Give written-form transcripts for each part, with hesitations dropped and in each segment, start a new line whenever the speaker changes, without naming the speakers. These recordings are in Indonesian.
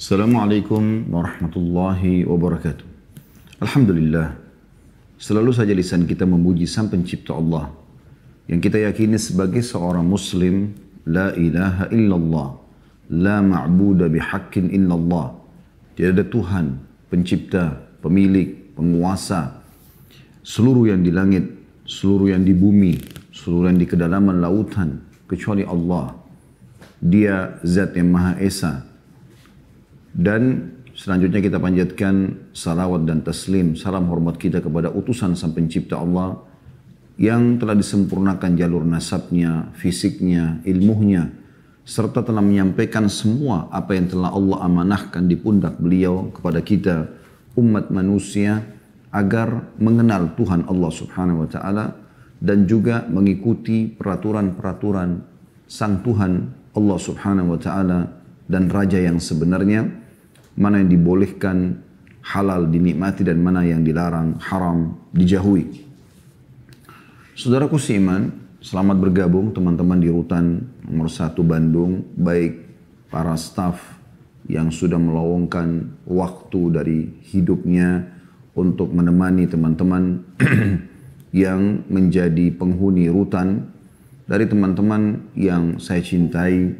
Assalamualaikum warahmatullahi wabarakatuh. Alhamdulillah, selalu saja lisan kita memuji Sang Pencipta Allah yang kita yakini sebagai seorang muslim, la ilaha illallah, la ma'budu bihaqqin illallah. Tidak ada Tuhan, pencipta, pemilik, penguasa seluruh yang di langit, seluruh yang di bumi, seluruh yang di kedalaman lautan kecuali Allah. Dia zat yang Maha Esa. Dan selanjutnya kita panjatkan salawat dan taslim, salam hormat kita kepada utusan Sang Pencipta Allah yang telah disempurnakan jalur nasabnya, fisiknya, ilmunya, serta telah menyampaikan semua apa yang telah Allah amanahkan di pundak beliau kepada kita, umat manusia, agar mengenal Tuhan Allah Subhanahu wa Ta'ala dan juga mengikuti peraturan-peraturan Sang Tuhan Allah Subhanahu wa Ta'ala dan Raja yang sebenarnya, mana yang dibolehkan halal dinikmati dan mana yang dilarang haram dijauhi. Saudaraku seiman, selamat bergabung teman-teman di Rutan nomor 1 Bandung, baik para staf yang sudah meluangkan waktu dari hidupnya untuk menemani teman-teman yang menjadi penghuni Rutan, dari teman-teman yang saya cintai,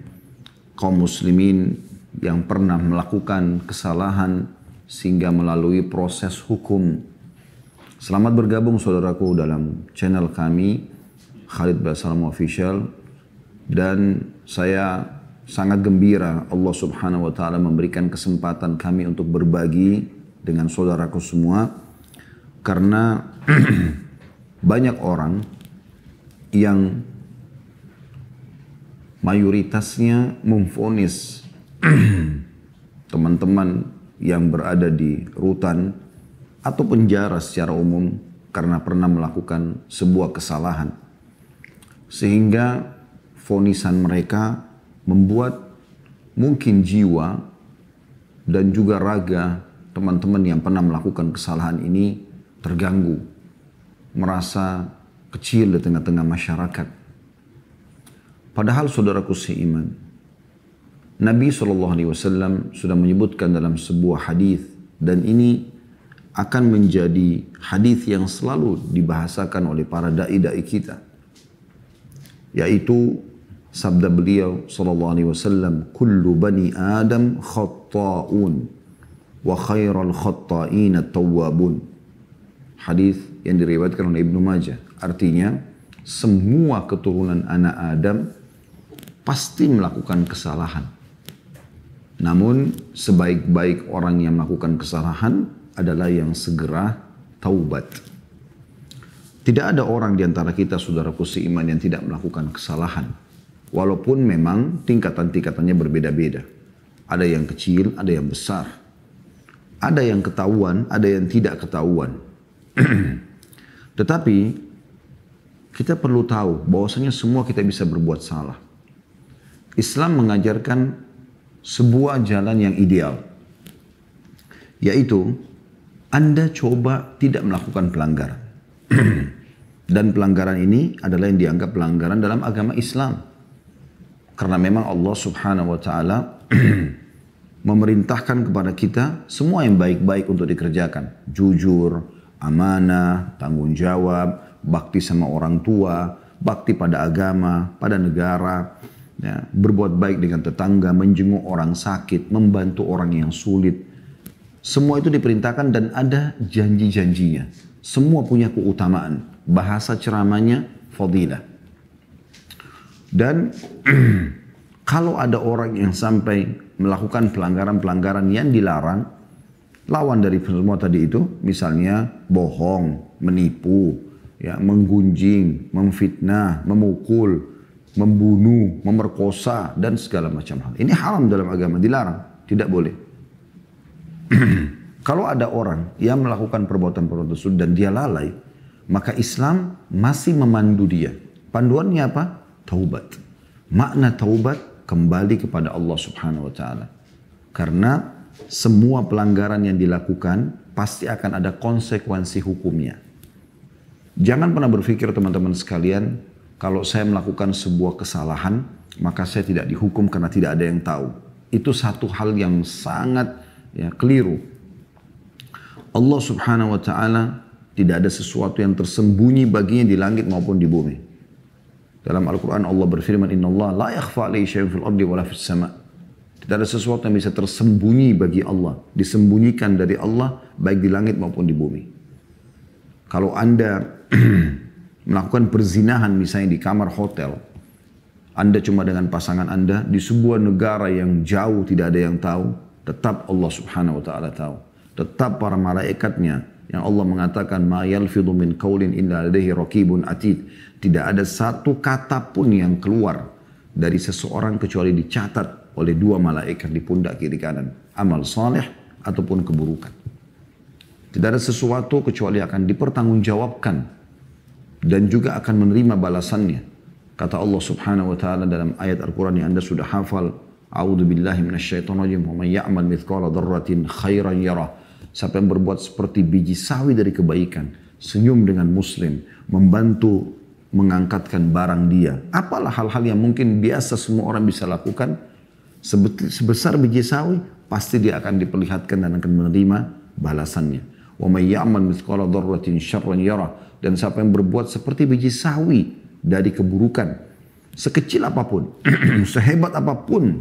kaum muslimin yang pernah melakukan kesalahan sehingga melalui proses hukum. Selamat bergabung saudaraku dalam channel kami, Khalid Basalam Official, dan saya sangat gembira Allah Subhanahu wa Ta'ala memberikan kesempatan kami untuk berbagi dengan saudaraku semua, karena banyak orang yang mayoritasnya memvonis teman-teman yang berada di rutan atau penjara secara umum karena pernah melakukan sebuah kesalahan, sehingga vonisan mereka membuat mungkin jiwa dan juga raga teman-teman yang pernah melakukan kesalahan ini terganggu, merasa kecil di tengah-tengah masyarakat. Padahal saudaraku seiman, Nabi SAW sudah menyebutkan dalam sebuah hadis, dan ini akan menjadi hadis yang selalu dibahasakan oleh para dai-dai kita, yaitu sabda beliau SAW, kullu bani Adam khatta'un wa khairal khatta'in at-tawwabun. Hadis yang diriwayatkan oleh Ibnu Majah. Artinya, semua keturunan anak Adam pasti melakukan kesalahan. Namun sebaik-baik orang yang melakukan kesalahan adalah yang segera taubat. Tidak ada orang di antara kita saudaraku seiman yang tidak melakukan kesalahan. Walaupun memang tingkatan-tingkatannya berbeda-beda. Ada yang kecil, ada yang besar. Ada yang ketahuan, ada yang tidak ketahuan. Tetapi kita perlu tahu bahwasanya semua kita bisa berbuat salah. Islam mengajarkan sebuah jalan yang ideal, yaitu Anda coba tidak melakukan pelanggaran. Dan pelanggaran ini adalah yang dianggap pelanggaran dalam agama Islam, karena memang Allah Subhanahu wa Ta'ala memerintahkan kepada kita semua yang baik-baik untuk dikerjakan. Jujur, amanah, tanggung jawab, bakti sama orang tua, bakti pada agama, pada negara, ya, berbuat baik dengan tetangga, menjenguk orang sakit, membantu orang yang sulit. Semua itu diperintahkan dan ada janji-janjinya. Semua punya keutamaan. Bahasa ceramahnya fadilah. Dan kalau ada orang yang sampai melakukan pelanggaran-pelanggaran yang dilarang, lawan dari semua tadi itu, misalnya bohong, menipu, ya, menggunjing, memfitnah, memukul, membunuh, memerkosa, dan segala macam hal. Ini haram dalam agama, dilarang, tidak boleh. Kalau ada orang yang melakukan perbuatan-perbuatan tersebut dan dia lalai, maka Islam masih memandu dia. Panduannya apa? Taubat. Makna taubat, kembali kepada Allah Subhanahu wa Ta'ala. Karena semua pelanggaran yang dilakukan pasti akan ada konsekuensi hukumnya. Jangan pernah berpikir teman-teman sekalian, kalau saya melakukan sebuah kesalahan, maka saya tidak dihukum karena tidak ada yang tahu. Itu satu hal yang sangat keliru. Allah subhanahu wa ta'ala tidak ada sesuatu yang tersembunyi baginya di langit maupun di bumi. Dalam Al-Quran Allah berfirman, Inna Allah la yakhfa alaihi syai'un fil ardi wala fis sama'. Tidak ada sesuatu yang bisa tersembunyi bagi Allah, disembunyikan dari Allah baik di langit maupun di bumi. Kalau Anda melakukan perzinahan misalnya di kamar hotel, Anda cuma dengan pasangan Anda di sebuah negara yang jauh tidak ada yang tahu, tetap Allah subhanahu wa ta'ala tahu. Tetap para malaikatnya yang Allah mengatakan ma yalfidhu min qaulin illa ladaihi raqibun atid. Tidak ada satu kata pun yang keluar dari seseorang kecuali dicatat oleh dua malaikat di pundak kiri kanan, amal saleh ataupun keburukan. Tidak ada sesuatu kecuali akan dipertanggungjawabkan dan juga akan menerima balasannya. Kata Allah subhanahu wa ta'ala dalam ayat Al-Quran yang Anda sudah hafal, A'udzu billahi minasyaitonir rajim, wa may ya'mal mithqala dzarratin khairan yarah. Siapa yang berbuat seperti biji sawi dari kebaikan, senyum dengan muslim, membantu mengangkatkan barang dia. Apalah hal-hal yang mungkin biasa semua orang bisa lakukan, sebesar biji sawi, pasti dia akan diperlihatkan dan akan menerima balasannya. Wa may ya'mal mithqala dzarratin syarran yarah. Dan siapa yang berbuat seperti biji sawi dari keburukan, sekecil apapun, sehebat apapun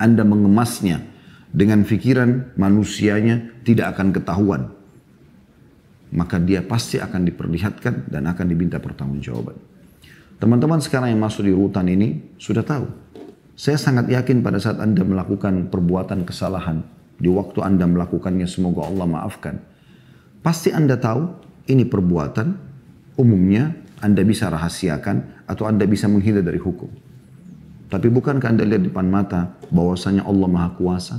Anda mengemasnya dengan fikiran manusianya, tidak akan ketahuan. Maka dia pasti akan diperlihatkan dan akan diminta pertanggungjawaban. Teman-teman sekarang yang masuk di rutan ini sudah tahu. Saya sangat yakin pada saat Anda melakukan perbuatan kesalahan, di waktu Anda melakukannya semoga Allah maafkan. Pasti Anda tahu ini perbuatan umumnya Anda bisa rahasiakan atau Anda bisa menghindar dari hukum. Tapi bukankah Anda lihat di depan mata bahwasanya Allah Maha Kuasa?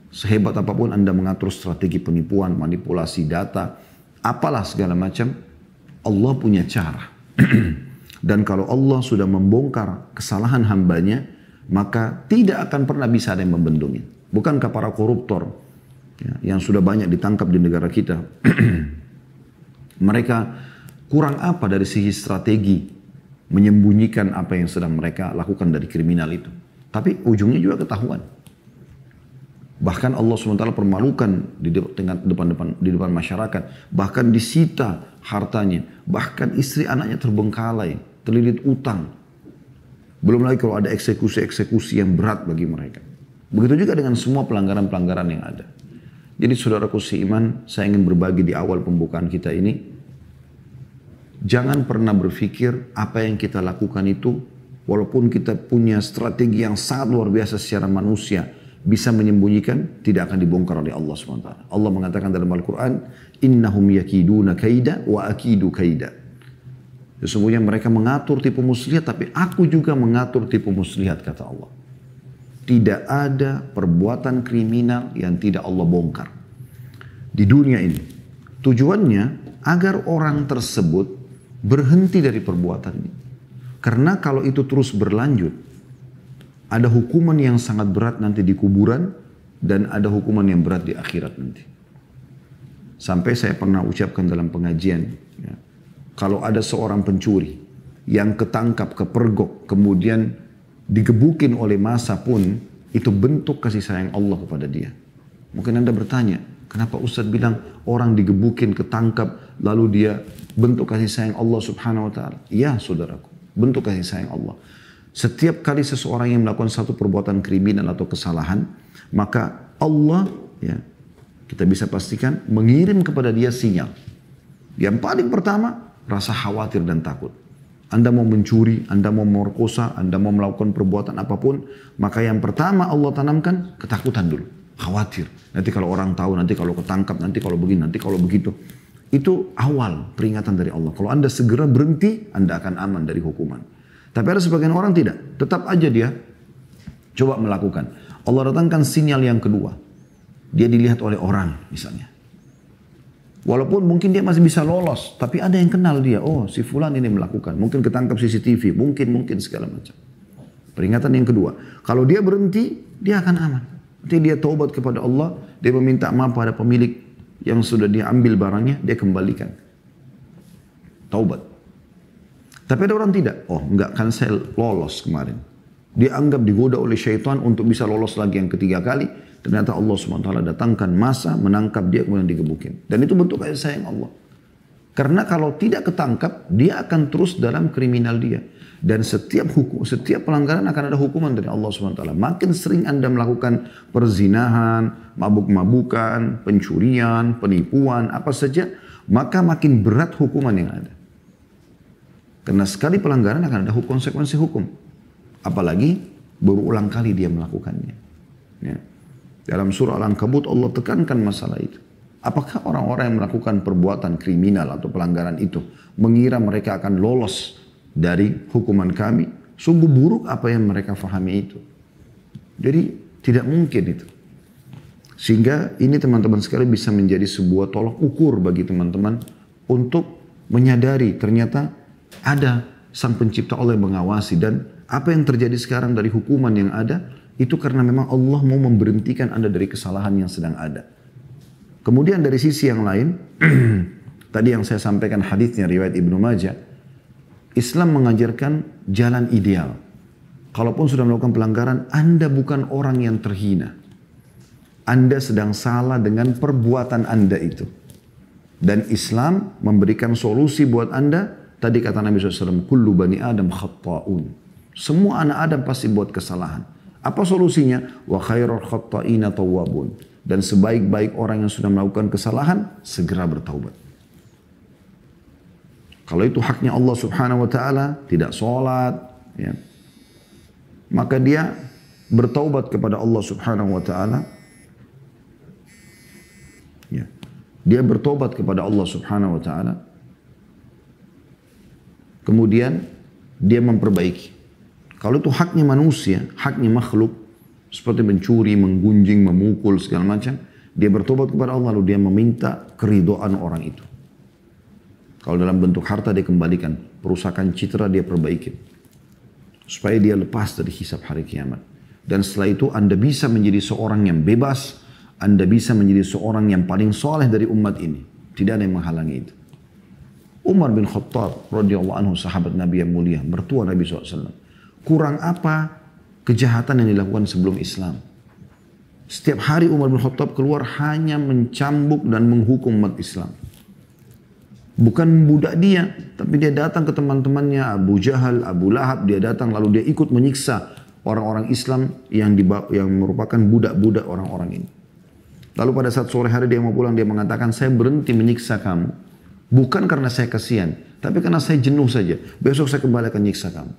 Sehebat apapun Anda mengatur strategi penipuan, manipulasi data, apalah segala macam, Allah punya cara. Dan kalau Allah sudah membongkar kesalahan hambanya, maka tidak akan pernah bisa ada yang membendungnya. Bukankah para koruptor yang sudah banyak ditangkap di negara kita, mereka kurang apa dari sisi strategi menyembunyikan apa yang sedang mereka lakukan dari kriminal itu. Tapi ujungnya juga ketahuan. Bahkan Allah SWT permalukan di depan masyarakat. Bahkan disita hartanya. Bahkan istri anaknya terbengkalai, terlilit utang. Belum lagi kalau ada eksekusi-eksekusi yang berat bagi mereka. Begitu juga dengan semua pelanggaran-pelanggaran yang ada. Jadi saudaraku seiman, saya ingin berbagi di awal pembukaan kita ini. Jangan pernah berpikir apa yang kita lakukan itu, walaupun kita punya strategi yang sangat luar biasa secara manusia, bisa menyembunyikan, tidak akan dibongkar oleh Allah SWT. Allah mengatakan dalam Al-Quran, Innahum yakiduna kaida wa akidu kaida. Sesungguhnya mereka mengatur tipu muslihat, tapi aku juga mengatur tipu muslihat, kata Allah. Tidak ada perbuatan kriminal yang tidak Allah bongkar di dunia ini. Tujuannya agar orang tersebut berhenti dari perbuatannya. Karena kalau itu terus berlanjut, ada hukuman yang sangat berat nanti di kuburan dan ada hukuman yang berat di akhirat nanti. Sampai saya pernah ucapkan dalam pengajian, ya, kalau ada seorang pencuri yang ketangkap, kepergok, kemudian digebukin oleh massa pun, itu bentuk kasih sayang Allah kepada dia. Mungkin Anda bertanya, kenapa Ustadz bilang orang digebukin, ketangkap, lalu dia bentuk kasih sayang Allah subhanahu wa ta'ala? Ya saudaraku, bentuk kasih sayang Allah. Setiap kali seseorang yang melakukan satu perbuatan kriminal atau kesalahan, maka Allah, ya, kita bisa pastikan mengirim kepada dia sinyal. Yang paling pertama, rasa khawatir dan takut. Anda mau mencuri, Anda mau memerkosa, Anda mau melakukan perbuatan apapun, maka yang pertama Allah tanamkan ketakutan dulu. Khawatir. Nanti kalau orang tahu, nanti kalau ketangkap, nanti kalau begini, nanti kalau begitu. Itu awal peringatan dari Allah. Kalau Anda segera berhenti, Anda akan aman dari hukuman. Tapi ada sebagian orang tidak. Tetap aja dia coba melakukan. Allah datangkan sinyal yang kedua. Dia dilihat oleh orang misalnya. Walaupun mungkin dia masih bisa lolos. Tapi ada yang kenal dia. Oh si fulan ini melakukan. Mungkin ketangkap CCTV. Mungkin segala macam. Peringatan yang kedua. Kalau dia berhenti, dia akan aman. Nanti dia taubat kepada Allah. Dia meminta maaf pada pemilik yang sudah dia ambil barangnya. Dia kembalikan. Taubat. Tapi ada orang tidak. Oh enggak, kan saya lolos kemarin. Dia anggap digoda oleh syaitan untuk bisa lolos lagi yang ketiga kali. Ternyata Allah SWT datangkan masa, menangkap dia, kemudian digebukin. Dan itu bentuk kasih sayang Allah. Karena kalau tidak ketangkap, dia akan terus dalam kriminal dia. Dan setiap pelanggaran akan ada hukuman dari Allah SWT. Makin sering Anda melakukan perzinahan, mabuk-mabukan, pencurian, penipuan, apa saja, maka makin berat hukuman yang ada. Karena sekali pelanggaran akan ada konsekuensi hukum. Apalagi berulang kali dia melakukannya. Ya. Dalam surah Al-Ankabut Allah tekankan masalah itu. Apakah orang-orang yang melakukan perbuatan kriminal atau pelanggaran itu mengira mereka akan lolos dari hukuman kami? Sungguh buruk apa yang mereka fahami itu. Jadi tidak mungkin itu. Sehingga ini teman-teman sekali bisa menjadi sebuah tolok ukur bagi teman-teman untuk menyadari ternyata ada Sang Pencipta Allah yang mengawasi, dan apa yang terjadi sekarang dari hukuman yang ada itu karena memang Allah mau memberhentikan Anda dari kesalahan yang sedang ada. Kemudian dari sisi yang lain, tadi yang saya sampaikan hadisnya riwayat Ibnu Majah, Islam mengajarkan jalan ideal. Kalaupun sudah melakukan pelanggaran, Anda bukan orang yang terhina. Anda sedang salah dengan perbuatan Anda itu. Dan Islam memberikan solusi buat Anda. Tadi kata Nabi SAW, kullu bani Adam khatta'un. Semua anak Adam pasti buat kesalahan. Apa solusinya? Wa khairul khatta'ina tawwabun. Dan sebaik-baik orang yang sudah melakukan kesalahan, segera bertaubat. Kalau itu haknya Allah Subhanahu wa taala, tidak sholat, ya, maka dia bertaubat kepada Allah Subhanahu wa taala. Ya. Dia bertobat kepada Allah Subhanahu wa taala. Kemudian dia memperbaiki. Kalau itu haknya manusia, haknya makhluk, seperti mencuri, menggunjing, memukul, segala macam, dia bertobat kepada Allah lalu dia meminta keridhaan orang itu. Kalau dalam bentuk harta dia kembalikan, perusakan citra dia perbaikin. Supaya dia lepas dari hisab hari kiamat. Dan setelah itu Anda bisa menjadi seorang yang bebas, Anda bisa menjadi seorang yang paling soleh dari umat ini. Tidak ada yang menghalangi itu. Umar bin Khattab radhiyallahu anhu, sahabat Nabi yang mulia, mertua Nabi SAW. Kurang apa kejahatan yang dilakukan sebelum Islam? Setiap hari Umar bin Khattab keluar hanya mencambuk dan menghukum umat Islam. Bukan budak dia, tapi dia datang ke teman-temannya, Abu Jahal, Abu Lahab, dia datang lalu dia ikut menyiksa orang-orang Islam yang merupakan budak-budak orang-orang ini. Lalu pada saat sore hari dia mau pulang, dia mengatakan, saya berhenti menyiksa kamu. Bukan karena saya kasihan, tapi karena saya jenuh saja. Besok saya kembali akan nyiksa kamu.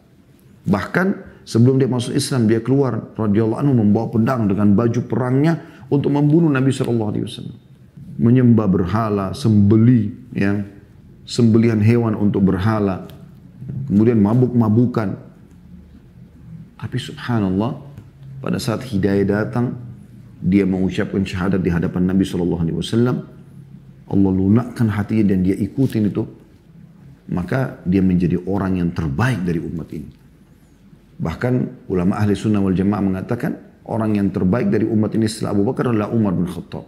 Bahkan sebelum dia masuk Islam, dia keluar radhiyallahu anhu membawa pedang dengan baju perangnya untuk membunuh Nabi SAW. Menyembah berhala, sembelihan hewan untuk berhala. Kemudian mabuk-mabukan. Tapi subhanallah, pada saat hidayah datang, dia mengucapkan syahadat di hadapan Nabi SAW. Allah lunakkan hatinya dan dia ikutin itu. Maka dia menjadi orang yang terbaik dari umat ini. Bahkan ulama ahli sunnah wal jamaah mengatakan orang yang terbaik dari umat ini setelah Abu Bakar adalah Umar bin Khattab.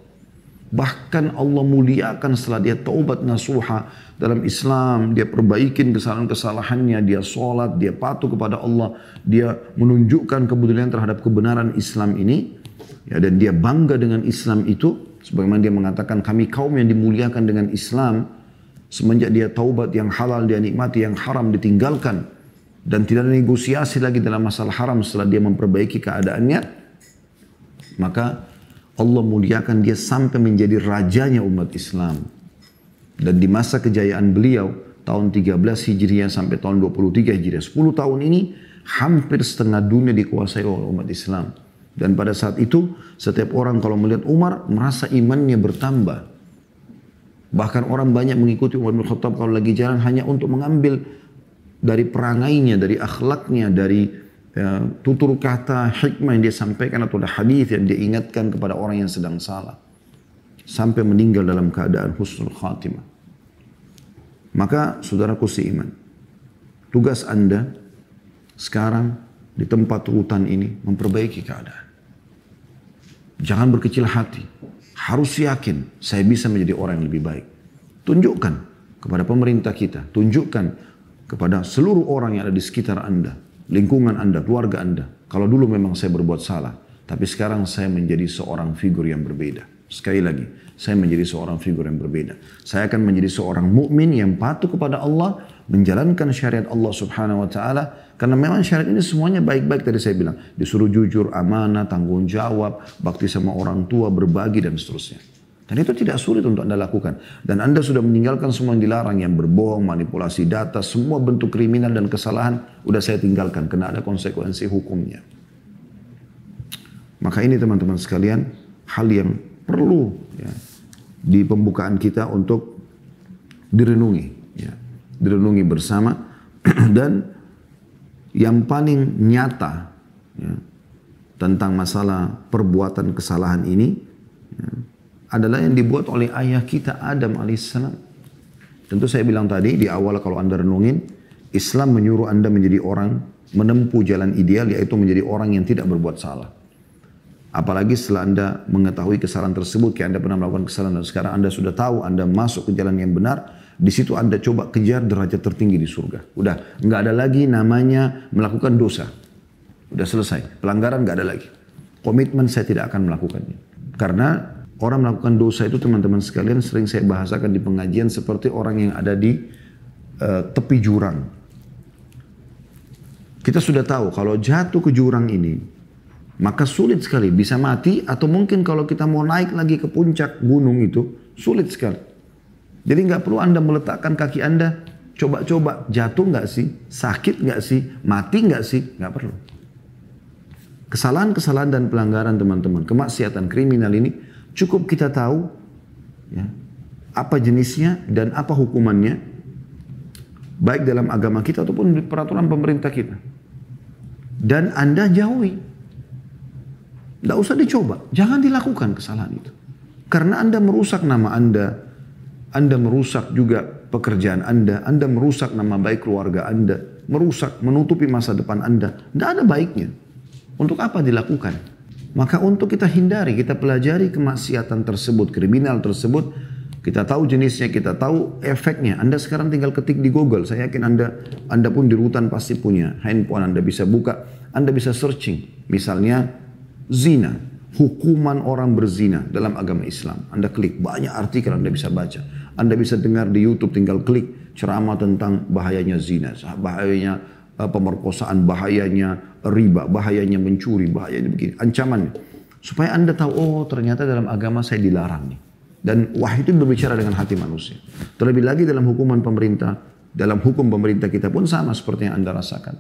Bahkan Allah muliakan setelah dia taubat nasuha dalam Islam, dia perbaikin kesalahan-kesalahannya, dia sholat, dia patuh kepada Allah, dia menunjukkan kebenaran terhadap kebenaran Islam ini, ya, dan dia bangga dengan Islam itu. Sebagaimana dia mengatakan, kami kaum yang dimuliakan dengan Islam, semenjak dia taubat, yang halal dia nikmati, yang haram ditinggalkan. Dan tidak ada negosiasi lagi dalam masalah haram setelah dia memperbaiki keadaannya. Maka Allah muliakan dia sampai menjadi rajanya umat Islam. Dan di masa kejayaan beliau, tahun 13 Hijriah sampai tahun 23 Hijriah, 10 tahun ini, hampir setengah dunia dikuasai oleh umat Islam. Dan pada saat itu, setiap orang kalau melihat Umar, merasa imannya bertambah. Bahkan orang banyak mengikuti Umar bin Khattab kalau lagi jalan hanya untuk mengambil dari perangainya, dari akhlaknya, dari tutur kata, hikmah yang dia sampaikan atau hadis yang dia ingatkan kepada orang yang sedang salah. Sampai meninggal dalam keadaan husnul khatimah. Maka saudaraku seiman, tugas Anda sekarang di tempat rutan ini memperbaiki keadaan. Jangan berkecil hati. Harus yakin saya bisa menjadi orang yang lebih baik. Tunjukkan kepada pemerintah kita, tunjukkan kepada seluruh orang yang ada di sekitar Anda, lingkungan Anda, keluarga Anda, Kalau dulu memang saya berbuat salah, tapi sekarang saya menjadi seorang figur yang berbeda. Sekali lagi, saya menjadi seorang figur yang berbeda. Saya akan menjadi seorang mukmin yang patuh kepada Allah, menjalankan syariat Allah Subhanahu wa taala, karena memang syariat ini semuanya baik-baik tadi saya bilang. Disuruh jujur, amanah, tanggung jawab, bakti sama orang tua, berbagi dan seterusnya. Dan itu tidak sulit untuk Anda lakukan. Dan Anda sudah meninggalkan semua yang dilarang, yang berbohong, manipulasi data, semua bentuk kriminal dan kesalahan, udah saya tinggalkan, karena ada konsekuensi hukumnya. Maka ini teman-teman sekalian, hal yang perlu ya, di pembukaan kita untuk direnungi. Ya, direnungi bersama. Dan yang paling nyata ya, tentang masalah perbuatan kesalahan ini, ya, adalah yang dibuat oleh ayah kita Adam alaihissalam. Tentu saya bilang tadi di awal kalau Anda renungin, Islam menyuruh Anda menjadi orang menempuh jalan ideal, yaitu menjadi orang yang tidak berbuat salah. Apalagi setelah Anda mengetahui kesalahan tersebut, kayak Anda pernah melakukan kesalahan dan sekarang Anda sudah tahu Anda masuk ke jalan yang benar, di situ Anda coba kejar derajat tertinggi di surga. Udah, nggak ada lagi namanya melakukan dosa. Udah selesai, pelanggaran nggak ada lagi. Komitmen saya tidak akan melakukannya. Karena orang melakukan dosa itu teman-teman sekalian sering saya bahasakan di pengajian seperti orang yang ada di tepi jurang. Kita sudah tahu kalau jatuh ke jurang ini, maka sulit sekali bisa mati atau mungkin kalau kita mau naik lagi ke puncak gunung itu sulit sekali. Jadi nggak perlu Anda meletakkan kaki Anda, coba-coba jatuh nggak sih, sakit nggak sih, mati nggak sih, nggak perlu. Kesalahan-kesalahan dan pelanggaran teman-teman, kemaksiatan kriminal ini cukup kita tahu ya, apa jenisnya dan apa hukumannya, baik dalam agama kita ataupun di peraturan pemerintah kita. Dan Anda jauhi. Tidak usah dicoba, jangan dilakukan kesalahan itu. Karena Anda merusak nama Anda merusak juga pekerjaan Anda merusak nama baik keluarga Anda, merusak, menutupi masa depan Anda. Tidak ada baiknya. Untuk apa dilakukan? Maka untuk kita hindari, kita pelajari kemaksiatan tersebut, kriminal tersebut, kita tahu jenisnya, kita tahu efeknya. Anda sekarang tinggal ketik di Google, saya yakin Anda pun di rutan pasti punya handphone, Anda bisa buka, Anda bisa searching. Misalnya zina, hukuman orang berzina dalam agama Islam. Anda klik, banyak artikel Anda bisa baca. Anda bisa dengar di YouTube, tinggal klik ceramah tentang bahayanya zina, bahayanya pemerkosaan, bahayanya riba, bahayanya mencuri, bahayanya begini, ancamannya. Supaya Anda tahu, oh ternyata dalam agama saya dilarang nih. Dan wahyu itu berbicara dengan hati manusia. Terlebih lagi dalam hukuman pemerintah, dalam hukum pemerintah kita pun sama seperti yang Anda rasakan.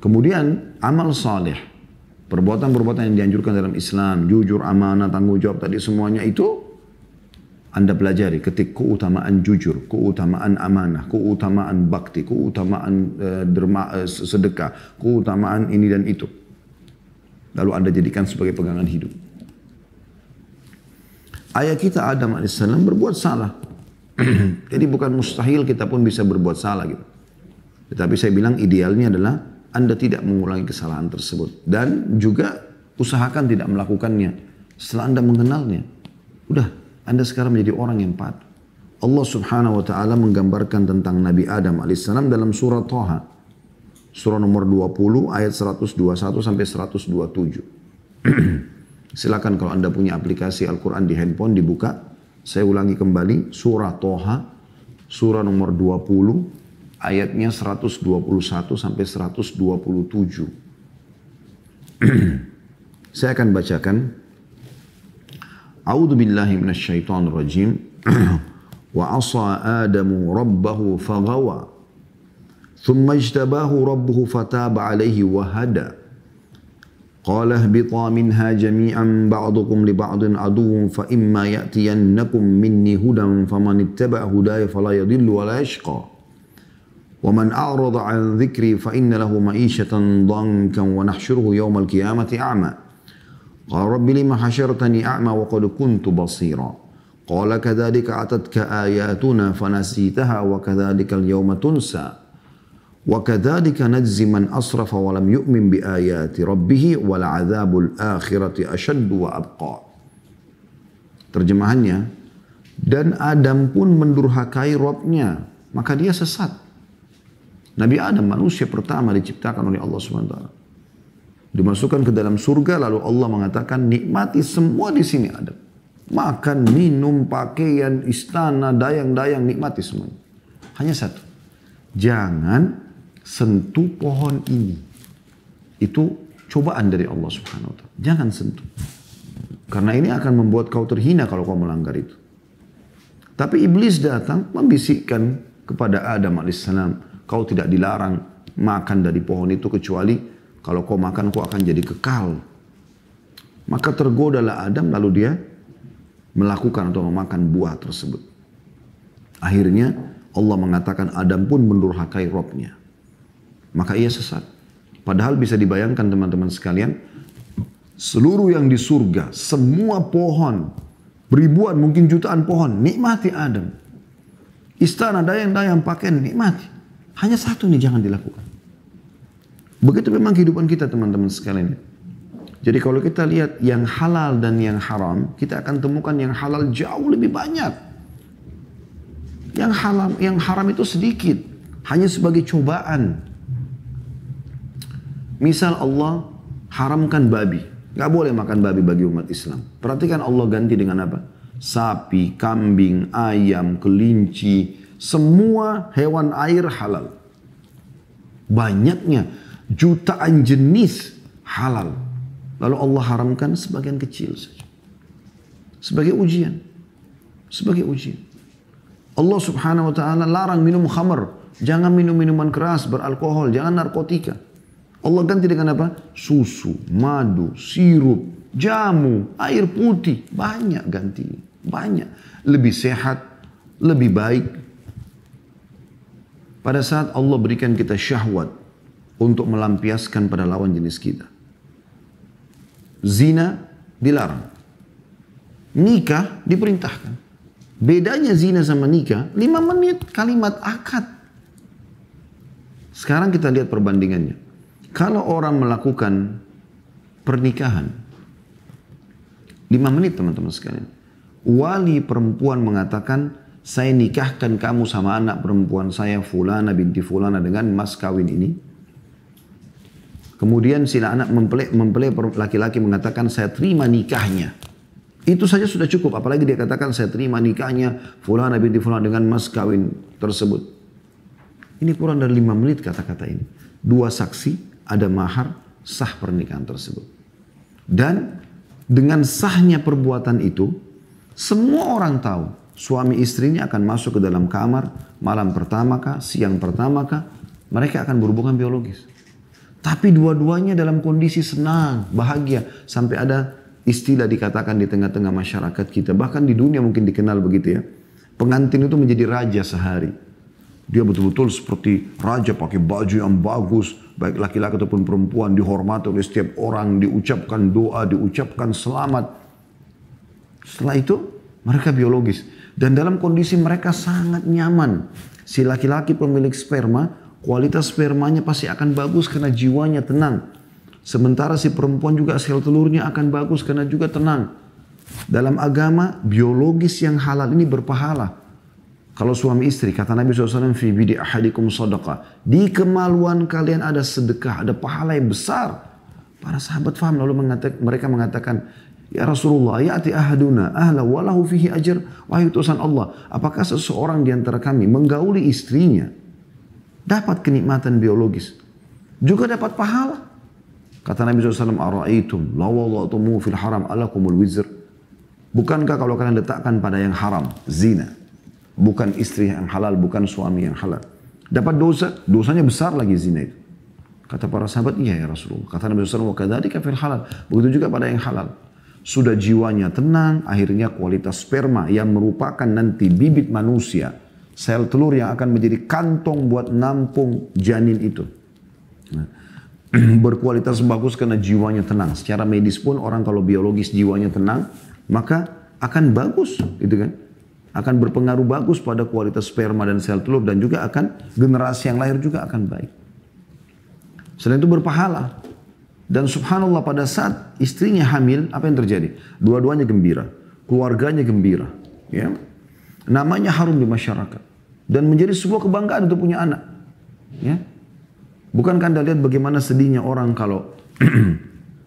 Kemudian amal saleh, perbuatan-perbuatan yang dianjurkan dalam Islam, jujur, amanah, tanggung jawab tadi semuanya itu Anda pelajari, ketik keutamaan jujur, keutamaan amanah, keutamaan bakti, keutamaan sedekah, keutamaan ini dan itu. Lalu Anda jadikan sebagai pegangan hidup. Ayah kita Adam AS berbuat salah. Jadi bukan mustahil kita pun bisa berbuat salah gitu. Tetapi saya bilang idealnya adalah Anda tidak mengulangi kesalahan tersebut. Dan juga usahakan tidak melakukannya setelah Anda mengenalnya. Udah. Anda sekarang menjadi orang yang patuh. Allah Subhanahu wa taala menggambarkan tentang Nabi Adam alaihissalam dalam surah Thaha. Surah nomor 20 ayat 121 sampai 127. Silakan kalau Anda punya aplikasi Al-Qur'an di handphone dibuka. Saya ulangi kembali surah Thaha surah nomor 20 ayatnya 121 sampai 127. Saya akan bacakan. A'udzu billahi minasyaitonir rajim. Wa 'asa Adamu rabbahu faghawa. Thumma ijtabahu rabbuhu fataba 'alaihi wa hada. Qala ihbita minha jami'an ba'dukum li ba'din aduwwun fa imma ya'tiyannakum minni hudan faman ittaba'a hudaya fala yadhillu wa la yashqa. Wa man a'rada 'an dhikri fa inna lahu ma'ishatan dhankan wa nahsyuruhu yawmal qiyamati a'ma. Qala rabbi lima hasyartani a'ma wa qad kuntu basira. Qala kadzalika atatka ayatuna fanasitaha wa kadzalika al-yawma tunsa. Wa kadzalika najzi man asrafa wa lam yu'min bi ayati rabbih wal 'adzabul akhirati ashaddu wa abqa. Terjemahannya, dan Adam pun mendurhakai Rabbnya, maka dia sesat. Nabi Adam manusia pertama diciptakan oleh Allah SWT. Dimasukkan ke dalam surga, lalu Allah mengatakan, nikmati semua di sini Adam. Makan, minum, pakaian, istana, dayang-dayang, nikmati semuanya. Hanya satu. Jangan sentuh pohon ini. Itu cobaan dari Allah Subhanahu wa ta'ala. Jangan sentuh. Karena ini akan membuat kau terhina kalau kau melanggar itu. Tapi iblis datang membisikkan kepada Adam alaihissalam, kau tidak dilarang makan dari pohon itu kecuali kalau kau makan kau akan jadi kekal. Maka tergodalah Adam, lalu dia melakukan atau memakan buah tersebut. Akhirnya Allah mengatakan Adam pun mendurhakai Rabbnya. Maka ia sesat. Padahal bisa dibayangkan teman-teman sekalian, seluruh yang di surga, semua pohon, ribuan mungkin jutaan pohon, nikmati Adam. Istana, dayang-dayang, pakaian, nikmati. Hanya satu nih jangan dilakukan. Begitu memang kehidupan kita teman-teman sekalian. Jadi kalau kita lihat yang halal dan yang haram, kita akan temukan yang halal jauh lebih banyak. Yang haram itu sedikit, hanya sebagai cobaan. Misal Allah haramkan babi. Gak boleh makan babi bagi umat Islam. Perhatikan Allah ganti dengan apa? Sapi, kambing, ayam, kelinci. Semua hewan air halal. Banyaknya, jutaan jenis halal. Lalu Allah haramkan sebagian kecil saja. Sebagai ujian. Sebagai ujian. Allah subhanahu wa ta'ala larang minum khamr. Jangan minum minuman keras, beralkohol, jangan narkotika. Allah ganti dengan apa? Susu, madu, sirup, jamu, air putih. Banyak ganti. Banyak. Lebih sehat, lebih baik. Pada saat Allah berikan kita syahwat untuk melampiaskan pada lawan jenis kita. Zina dilarang. Nikah diperintahkan. Bedanya zina sama nikah, 5 menit kalimat akad. Sekarang kita lihat perbandingannya. Kalau orang melakukan pernikahan, 5 menit teman-teman sekalian. Wali perempuan mengatakan, saya nikahkan kamu sama anak perempuan saya Fulana binti Fulana dengan mas kawin ini. Kemudian si anak mempelai laki-laki mengatakan, saya terima nikahnya. Itu saja sudah cukup. Apalagi dia katakan, saya terima nikahnya Fulana binti Fulana dengan mas kawin tersebut. Ini kurang dari 5 menit kata-kata ini. 2 saksi, ada mahar, sah pernikahan tersebut. Dan dengan sahnya perbuatan itu, semua orang tahu suami istrinya akan masuk ke dalam kamar malam pertama kah, siang pertama kah, mereka akan berhubungan biologis. Tapi dua-duanya dalam kondisi senang, bahagia. Sampai ada istilah dikatakan di tengah-tengah masyarakat kita, bahkan di dunia mungkin dikenal begitu ya. Pengantin itu menjadi raja sehari. Dia betul-betul seperti raja, pakai baju yang bagus, baik laki-laki ataupun perempuan, dihormati oleh setiap orang, diucapkan doa, diucapkan selamat. Setelah itu mereka biologis. Dan dalam kondisi mereka sangat nyaman. Si laki-laki pemilik sperma, kualitas spermanya pasti akan bagus karena jiwanya tenang. Sementara si perempuan juga sel telurnya akan bagus karena juga tenang. Dalam agama, biologis yang halal ini berpahala. Kalau suami istri, kata Nabi SAW, fi bidi ahadikum sadaqah. Di kemaluan kalian ada sedekah, ada pahala yang besar. Para sahabat faham, lalu mereka mengatakan, ya Rasulullah, ya'ti ahaduna ahla walahu fihi ajr. Wahai utusan Allah, apakah seseorang di antara kami menggauli istrinya dapat kenikmatan biologis, juga dapat pahala? Kata Nabi SAW, ara'aitum lawadatumu fil haram alakumul wizr. Bukankah kalau kalian letakkan pada yang haram, zina, bukan istri yang halal, bukan suami yang halal, dapat dosa, dosanya besar lagi zina itu. Kata para sahabat, iya ya Rasulullah. Kata Nabi SAW, wakadzalika fil halal, begitu juga pada yang halal. Sudah jiwanya tenang, akhirnya kualitas sperma yang merupakan nanti bibit manusia, sel telur yang akan menjadi kantong buat nampung janin itu. Nah, berkualitas bagus karena jiwanya tenang. Secara medis pun orang kalau biologis jiwanya tenang, maka akan bagus, gitu kan? Akan berpengaruh bagus pada kualitas sperma dan sel telur, dan juga akan generasi yang lahir juga akan baik. Selain itu berpahala. Dan subhanallah pada saat istrinya hamil, apa yang terjadi? Dua-duanya gembira, keluarganya gembira, ya. Namanya harum di masyarakat dan menjadi sebuah kebanggaan untuk punya anak, ya. Bukankah Anda lihat bagaimana sedihnya orang kalau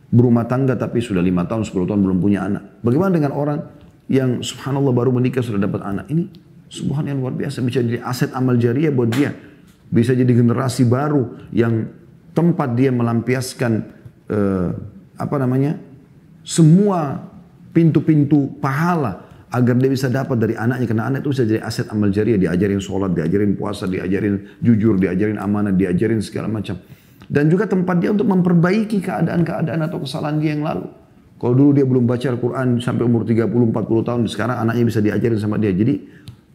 berumah tangga tapi sudah 5 tahun, 10 tahun belum punya anak. Bagaimana dengan orang yang subhanallah baru menikah sudah dapat anak? Ini subhanallah yang luar biasa, bisa jadi aset amal jariah buat dia. Bisa jadi generasi baru yang tempat dia melampiaskan semua pintu-pintu pahala agar dia bisa dapat dari anaknya, karena anak itu bisa jadi aset amal jariah, diajarin sholat, diajarin puasa, diajarin jujur, diajarin amanah, diajarin segala macam. Dan juga tempat dia untuk memperbaiki keadaan-keadaan atau kesalahan dia yang lalu. Kalau dulu dia belum baca Al-Quran sampai umur 30-40 tahun, sekarang anaknya bisa diajarin sama dia. Jadi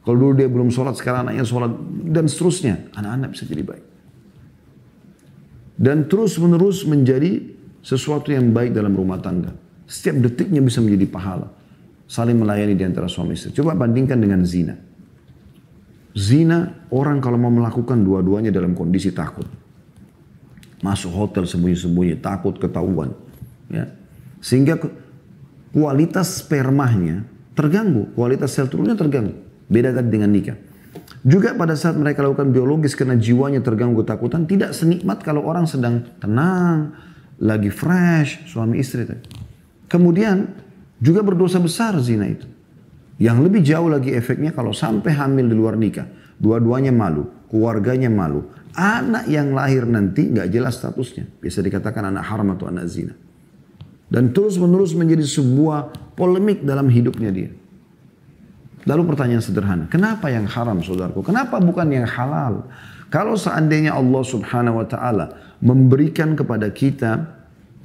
kalau dulu dia belum sholat, sekarang anaknya sholat, dan seterusnya. Anak-anak bisa jadi baik. Dan terus menerus menjadi sesuatu yang baik dalam rumah tangga. Setiap detiknya bisa menjadi pahala. Saling melayani di antara suami istri. Coba bandingkan dengan zina. Zina, orang kalau mau melakukan dua-duanya dalam kondisi takut. Masuk hotel sembunyi-sembunyi, takut ketahuan. Ya. Sehingga kualitas spermanya terganggu. Kualitas sel telurnya terganggu. Beda tadi dengan nikah. Juga pada saat mereka lakukan biologis karena jiwanya terganggu ketakutan, tidak senikmat kalau orang sedang tenang, lagi fresh, suami istri tadi. Kemudian juga berdosa besar zina itu. Yang lebih jauh lagi efeknya kalau sampai hamil di luar nikah. Dua-duanya malu, keluarganya malu. Anak yang lahir nanti nggak jelas statusnya. Bisa dikatakan anak haram atau anak zina. Dan terus menerus menjadi sebuah polemik dalam hidupnya dia. Lalu pertanyaan sederhana, kenapa yang haram saudaraku? Kenapa bukan yang halal? Kalau seandainya Allah subhanahu wa ta'ala memberikan kepada kita,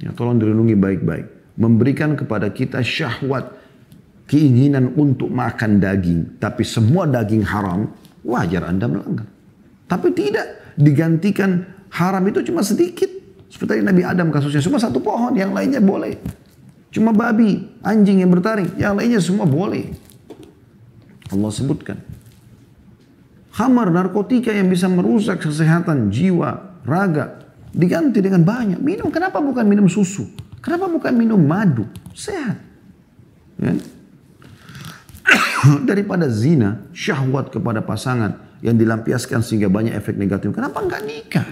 ya tolong dilindungi baik-baik. Memberikan kepada kita syahwat, keinginan untuk makan daging. Tapi semua daging haram, wajar Anda melanggar. Tapi tidak, digantikan haram itu cuma sedikit. Seperti Nabi Adam kasusnya, cuma satu pohon, yang lainnya boleh. Cuma babi, anjing yang bertaring, yang lainnya semua boleh. Allah sebutkan. Khamar, narkotika yang bisa merusak kesehatan jiwa, raga, diganti dengan banyak. Minum, kenapa bukan minum susu? Kenapa bukan minum madu? Sehat. Ya. Daripada zina, syahwat kepada pasangan yang dilampiaskan sehingga banyak efek negatif. Kenapa enggak nikah?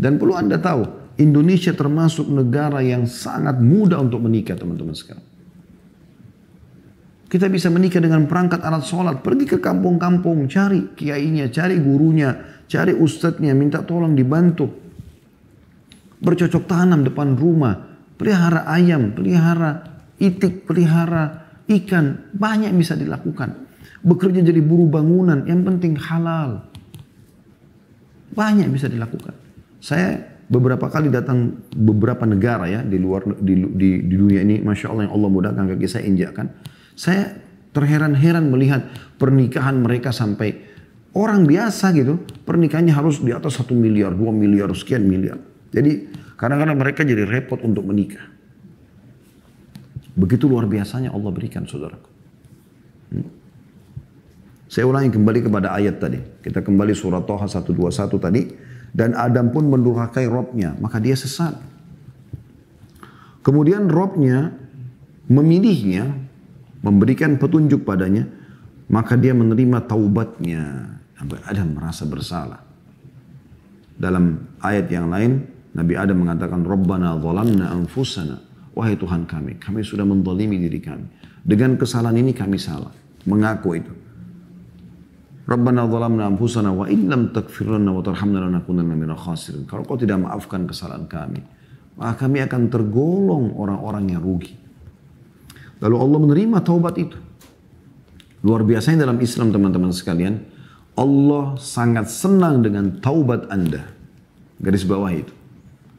Dan perlu Anda tahu, Indonesia termasuk negara yang sangat mudah untuk menikah, teman-teman sekarang. Kita bisa menikah dengan perangkat alat sholat. Pergi ke kampung-kampung, cari kiainya, cari gurunya, cari ustadznya, minta tolong dibantu. Bercocok tanam depan rumah. Pelihara ayam, pelihara itik, pelihara ikan. Banyak bisa dilakukan. Bekerja jadi buruh bangunan, yang penting halal. Banyak bisa dilakukan. Saya beberapa kali datang beberapa negara ya di luar di dunia ini, masya Allah yang Allah mudahkan kaki saya injakkan. Saya terheran-heran melihat pernikahan mereka sampai orang biasa gitu, pernikahannya harus di atas 1 miliar, 2 miliar, sekian miliar. Jadi kadang-kadang mereka jadi repot untuk menikah. Begitu luar biasanya Allah berikan saudaraku. Saya ulangi kembali kepada ayat tadi. Kita kembali surat Thaha 121 tadi. Dan Adam pun mendurhakai Robnya, maka dia sesat. Kemudian Robnya memilihnya, memberikan petunjuk padanya, maka dia menerima taubatnya. Sampai Adam merasa bersalah. Dalam ayat yang lain, Nabi Adam mengatakan, Rabbana zalamna anfusana. Wahai Tuhan kami sudah menzalimi diri kami. Dengan kesalahan ini kami salah. Mengaku itu. Rabbana zalamna anfusana wa illam taghfir lana wa tarhamna lanakunanna minal khasirin. Kalau kau tidak maafkan kesalahan kami, maka kami akan tergolong orang-orang yang rugi. Lalu Allah menerima taubat itu. Luar biasanya dalam Islam teman-teman sekalian, Allah sangat senang dengan taubat Anda. Garis bawah itu.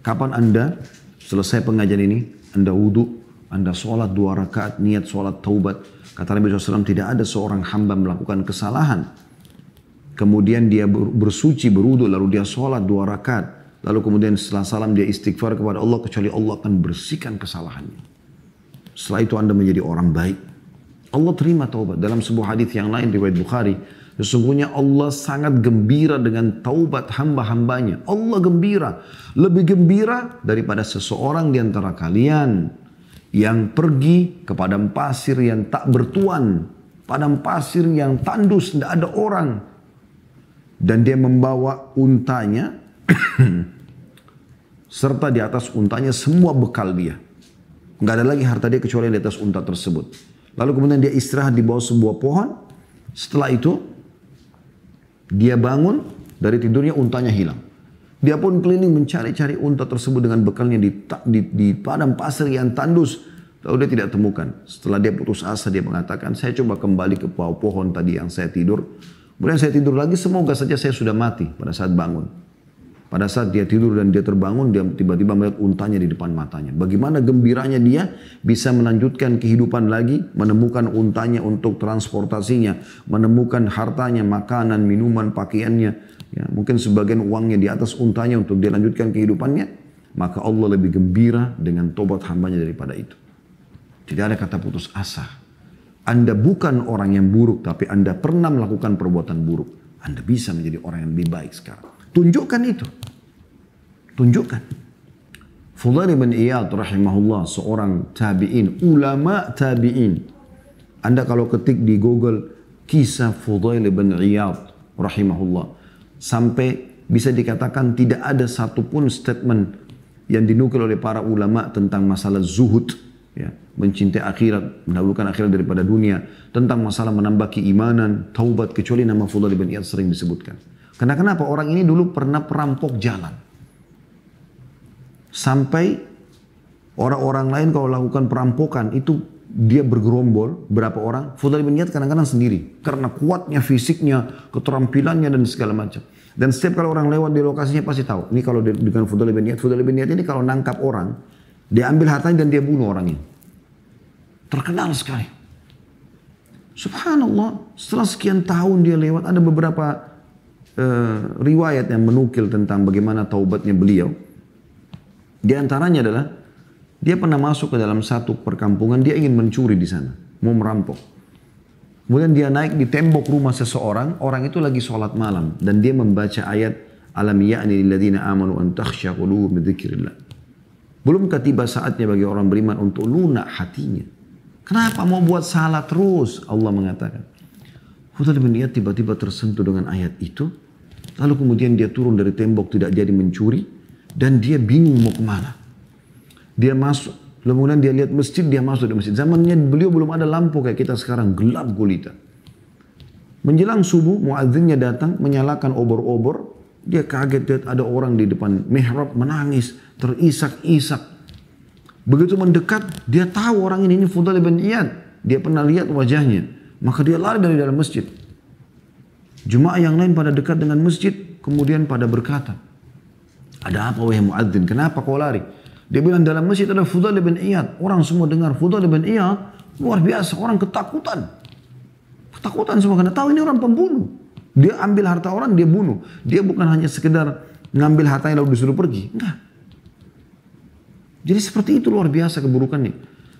Kapan Anda selesai pengajian ini, Anda wudhu, Anda sholat 2 rakaat, niat sholat taubat. Kata Nabi SAW, tidak ada seorang hamba melakukan kesalahan. Kemudian dia bersuci, berwudhu, lalu dia sholat 2 rakaat. Lalu kemudian setelah salam dia istighfar kepada Allah, kecuali Allah akan bersihkan kesalahannya. Setelah itu Anda menjadi orang baik. Allah terima taubat. Dalam sebuah hadis yang lain riwayat Bukhari, sesungguhnya Allah sangat gembira dengan taubat hamba-hambanya. Allah gembira. Lebih gembira daripada seseorang di antara kalian yang pergi ke padang pasir yang tak bertuan. Padang pasir yang tandus, tidak ada orang. Dan dia membawa untanya serta di atas untanya semua bekal dia. Nggak ada lagi harta dia kecuali di atas unta tersebut. Lalu kemudian dia istirahat di bawah sebuah pohon. Setelah itu dia bangun dari tidurnya, untanya hilang. Dia pun keliling mencari-cari unta tersebut dengan bekalnya di padang pasir yang tandus. Lalu dia tidak temukan. Setelah dia putus asa, dia mengatakan, saya coba kembali ke bawah pohon tadi yang saya tidur. Kemudian saya tidur lagi, semoga saja saya sudah mati pada saat bangun. Pada saat dia tidur dan dia terbangun, dia tiba-tiba melihat untanya di depan matanya. Bagaimana gembiranya dia bisa melanjutkan kehidupan lagi, menemukan untanya untuk transportasinya, menemukan hartanya, makanan, minuman, pakaiannya. Ya, mungkin sebagian uangnya di atas untanya untuk dia lanjutkan kehidupannya. Maka Allah lebih gembira dengan tobat hambanya daripada itu. Tidak ada kata putus asa. Anda bukan orang yang buruk, tapi Anda pernah melakukan perbuatan buruk. Anda bisa menjadi orang yang lebih baik sekarang. Tunjukkan itu. Tunjukkan. Fudail bin Iyad rahimahullah, seorang tabi'in, ulama tabi'in. Anda kalau ketik di Google kisah Fudail bin Iyad rahimahullah, sampai bisa dikatakan tidak ada satupun statement yang dinukil oleh para ulama tentang masalah zuhud, ya, mencintai akhirat, mendahulukan akhirat daripada dunia, tentang masalah menambah keimanan, taubat, kecuali nama Fudail bin Iyad sering disebutkan. Karena kenapa? Orang ini dulu pernah perampok jalan. Sampai orang-orang lain kalau lakukan perampokan itu dia bergerombol, berapa orang, Fudail bin Iyad kadang-kadang sendiri. Karena kuatnya fisiknya, keterampilannya dan segala macam. Dan setiap kali orang lewat di lokasinya pasti tahu. Ini kalau dengan Fudail bin Iyad ini kalau nangkap orang, dia ambil hartanya dan dia bunuh orang ini. Terkenal sekali. Subhanallah, setelah sekian tahun dia lewat, ada beberapa riwayat yang menukil tentang bagaimana taubatnya beliau. Di antaranya adalah dia pernah masuk ke dalam satu perkampungan, dia ingin mencuri di sana, mau merampok. Kemudian dia naik di tembok rumah seseorang, orang itu lagi sholat malam dan dia membaca ayat alam ya'ni lilladzina amanu an takhsha qulubuhum bidzikrillah. Belumkah tiba saatnya bagi orang beriman untuk lunak hatinya? Kenapa mau buat salah terus? Allah mengatakan. Fudail bin Iyad tiba-tiba tersentuh dengan ayat itu. Lalu kemudian dia turun dari tembok, tidak jadi mencuri. Dan dia bingung mau kemana. Dia masuk. Lalu kemudian dia lihat masjid, dia masuk di masjid. Zamannya beliau belum ada lampu kayak kita sekarang. Gelap gulita. Menjelang subuh, muadzinnya datang, menyalakan obor-obor. Dia kaget lihat ada orang di depan mihrab menangis. Terisak-isak. Begitu mendekat, dia tahu orang ini Fudail bin Iyad. Dia pernah lihat wajahnya. Maka dia lari dari dalam masjid. Jemaah yang lain pada dekat dengan masjid, kemudian pada berkata, ada apa wahai muadzin? Kenapa kau lari? Dia bilang dalam masjid ada Fudail bin Iyad. Orang semua dengar Fudail bin Iyad, luar biasa, orang ketakutan. Ketakutan semua karena tahu ini orang pembunuh. Dia ambil harta orang, dia bunuh. Dia bukan hanya sekedar ngambil hartanya lalu disuruh pergi. Enggak. Jadi seperti itu luar biasa keburukannya.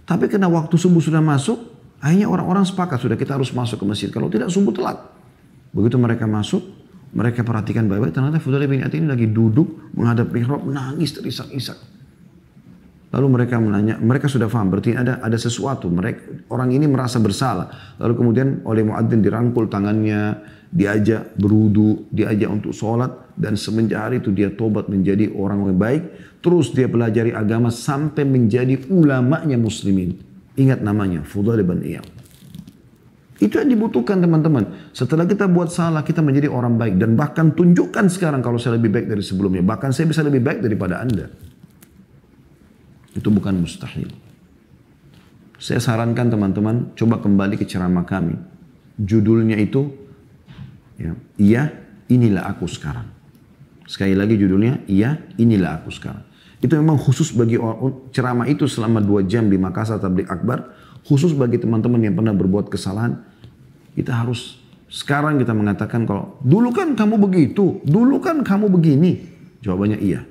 Tapi karena waktu subuh sudah masuk, akhirnya orang-orang sepakat sudah kita harus masuk ke masjid. Kalau tidak subuh telat. Begitu mereka masuk, mereka perhatikan baik-baik. Ternyata Fudail bin Iyad ini lagi duduk menghadap mihrab, nangis terisak-isak. Lalu mereka menanya, mereka sudah paham berarti ada sesuatu. Orang ini merasa bersalah. Lalu kemudian oleh muadzin dirangkul tangannya, diajak berwudu, diajak untuk sholat. Dan semenjak hari itu dia tobat menjadi orang yang baik. Terus dia pelajari agama sampai menjadi ulamanya muslimin. Ingat namanya, Fudail bin Iyad. Itu yang dibutuhkan teman-teman. Setelah kita buat salah, kita menjadi orang baik. Dan bahkan tunjukkan sekarang kalau saya lebih baik dari sebelumnya. Bahkan saya bisa lebih baik daripada Anda. Itu bukan mustahil. Saya sarankan teman-teman, coba kembali ke ceramah kami. Judulnya itu, ya, iya, inilah aku sekarang. Sekali lagi judulnya, iya, inilah aku sekarang. Itu memang khusus bagi ceramah itu selama 2 jam di Makassar Tabligh Akbar. Khusus bagi teman-teman yang pernah berbuat kesalahan. Kita harus sekarang kita mengatakan kalau dulu kan kamu begitu, dulu kan kamu begini. Jawabannya iya.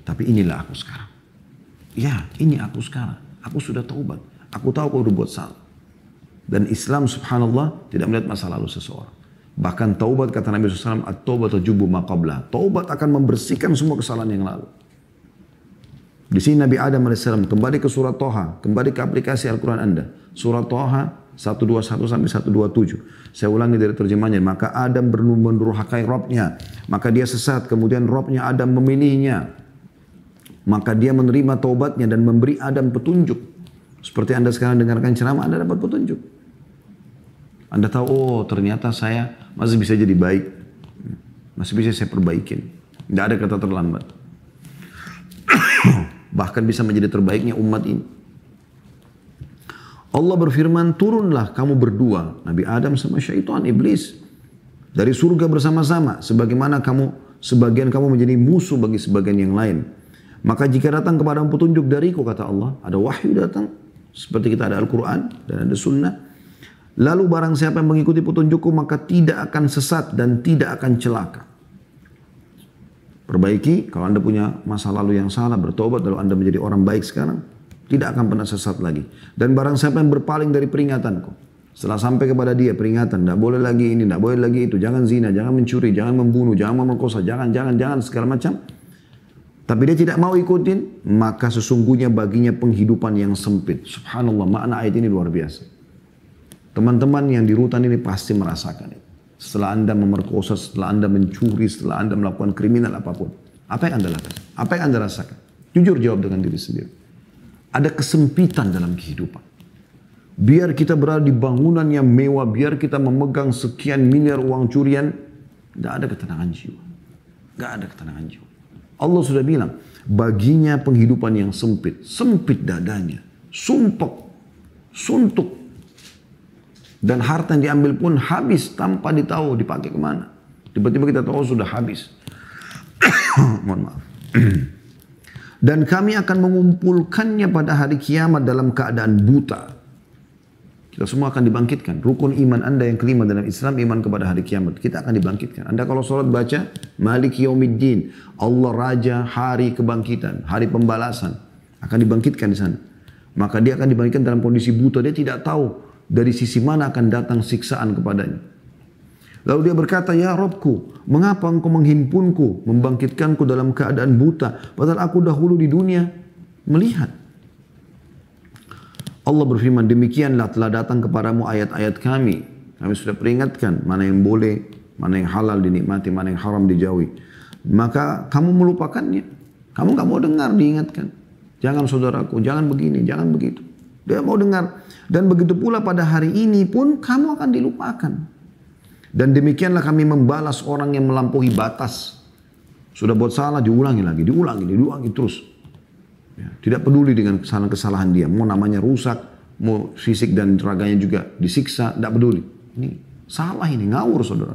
Tapi inilah aku sekarang. Ya, ini aku sekarang. Aku sudah taubat. Aku tahu aku berbuat salah. Dan Islam subhanallah tidak melihat masa lalu seseorang. Bahkan taubat kata Nabi SAW, at-taubat tajubu ma qabla. Taubat akan membersihkan semua kesalahan yang lalu. Di sini Nabi Adam AS kembali ke surat Toha, kembali ke aplikasi Al-Quran Anda. Surat Toha 121 sampai 127. Saya ulangi dari terjemahnya. Maka Adam mendurhakai Robnya. Maka dia sesat. Kemudian Robnya Adam memilihnya. maka dia menerima taubatnya dan memberi Adam petunjuk. Seperti Anda sekarang dengarkan ceramah, Anda dapat petunjuk. Anda tahu, oh ternyata saya masih bisa jadi baik. Masih bisa saya perbaikin. Tidak ada kata terlambat. Bahkan bisa menjadi terbaiknya umat ini. Allah berfirman, turunlah kamu berdua, Nabi Adam sama syaitan, iblis, dari surga bersama-sama, sebagaimana sebagian kamu menjadi musuh bagi sebagian yang lain. Maka jika datang kepada petunjuk dariku, kata Allah, ada wahyu datang, seperti kita ada Al-Quran dan ada Sunnah. Lalu barang siapa yang mengikuti petunjukku, maka tidak akan sesat dan tidak akan celaka. Perbaiki, kalau Anda punya masa lalu yang salah, bertobat, lalu Anda menjadi orang baik sekarang, tidak akan pernah sesat lagi. Dan barang siapa yang berpaling dari peringatanku, setelah sampai kepada dia peringatan, tidak boleh lagi ini, tidak boleh lagi itu, jangan zina, jangan mencuri, jangan membunuh, jangan memerkosa, jangan, segala macam. Tapi dia tidak mau ikutin, maka sesungguhnya baginya penghidupan yang sempit. Subhanallah, makna ayat ini luar biasa. Teman-teman yang di rutan ini pasti merasakan itu. Setelah Anda memerkosa, setelah Anda mencuri, setelah Anda melakukan kriminal apapun. Apa yang Anda lakukan? Apa yang Anda rasakan? Jujur jawab dengan diri sendiri. Ada kesempitan dalam kehidupan. Biar kita berada di bangunan yang mewah, biar kita memegang sekian miliar uang curian, tidak ada ketenangan jiwa. Tidak ada ketenangan jiwa. Allah sudah bilang, baginya penghidupan yang sempit. Sempit dadanya. Sumpek. Suntuk. Dan harta yang diambil pun habis tanpa ditahu dipakai kemana. Tiba-tiba kita tahu sudah habis. Mohon maaf. Dan kami akan mengumpulkannya pada hari kiamat dalam keadaan buta. Kita semua akan dibangkitkan. Rukun iman Anda yang kelima dalam Islam, iman kepada hari kiamat. Kita akan dibangkitkan. Anda kalau sholat baca, Malik Yaumiddin. Allah Raja hari kebangkitan, hari pembalasan. Akan dibangkitkan di sana. Maka dia akan dibangkitkan dalam kondisi buta. Dia tidak tahu dari sisi mana akan datang siksaan kepadanya. Lalu dia berkata, ya Rabbku, mengapa engkau menghimpunku, membangkitkanku dalam keadaan buta, padahal aku dahulu di dunia melihat. Allah berfirman, demikianlah telah datang kepadamu ayat-ayat kami. Kami sudah peringatkan mana yang boleh, mana yang halal dinikmati, mana yang haram dijauhi. Maka kamu melupakannya. Kamu gak mau dengar diingatkan. Jangan saudaraku, jangan begini, jangan begitu. Dia mau dengar. Dan begitu pula pada hari ini pun kamu akan dilupakan. Dan demikianlah kami membalas orang yang melampaui batas. Sudah buat salah diulangi lagi, diulangi terus. Ya, tidak peduli dengan kesalahan-kesalahan dia. Mau namanya rusak, mau fisik dan raganya juga disiksa, tidak peduli. Ini salah, ini ngawur saudara.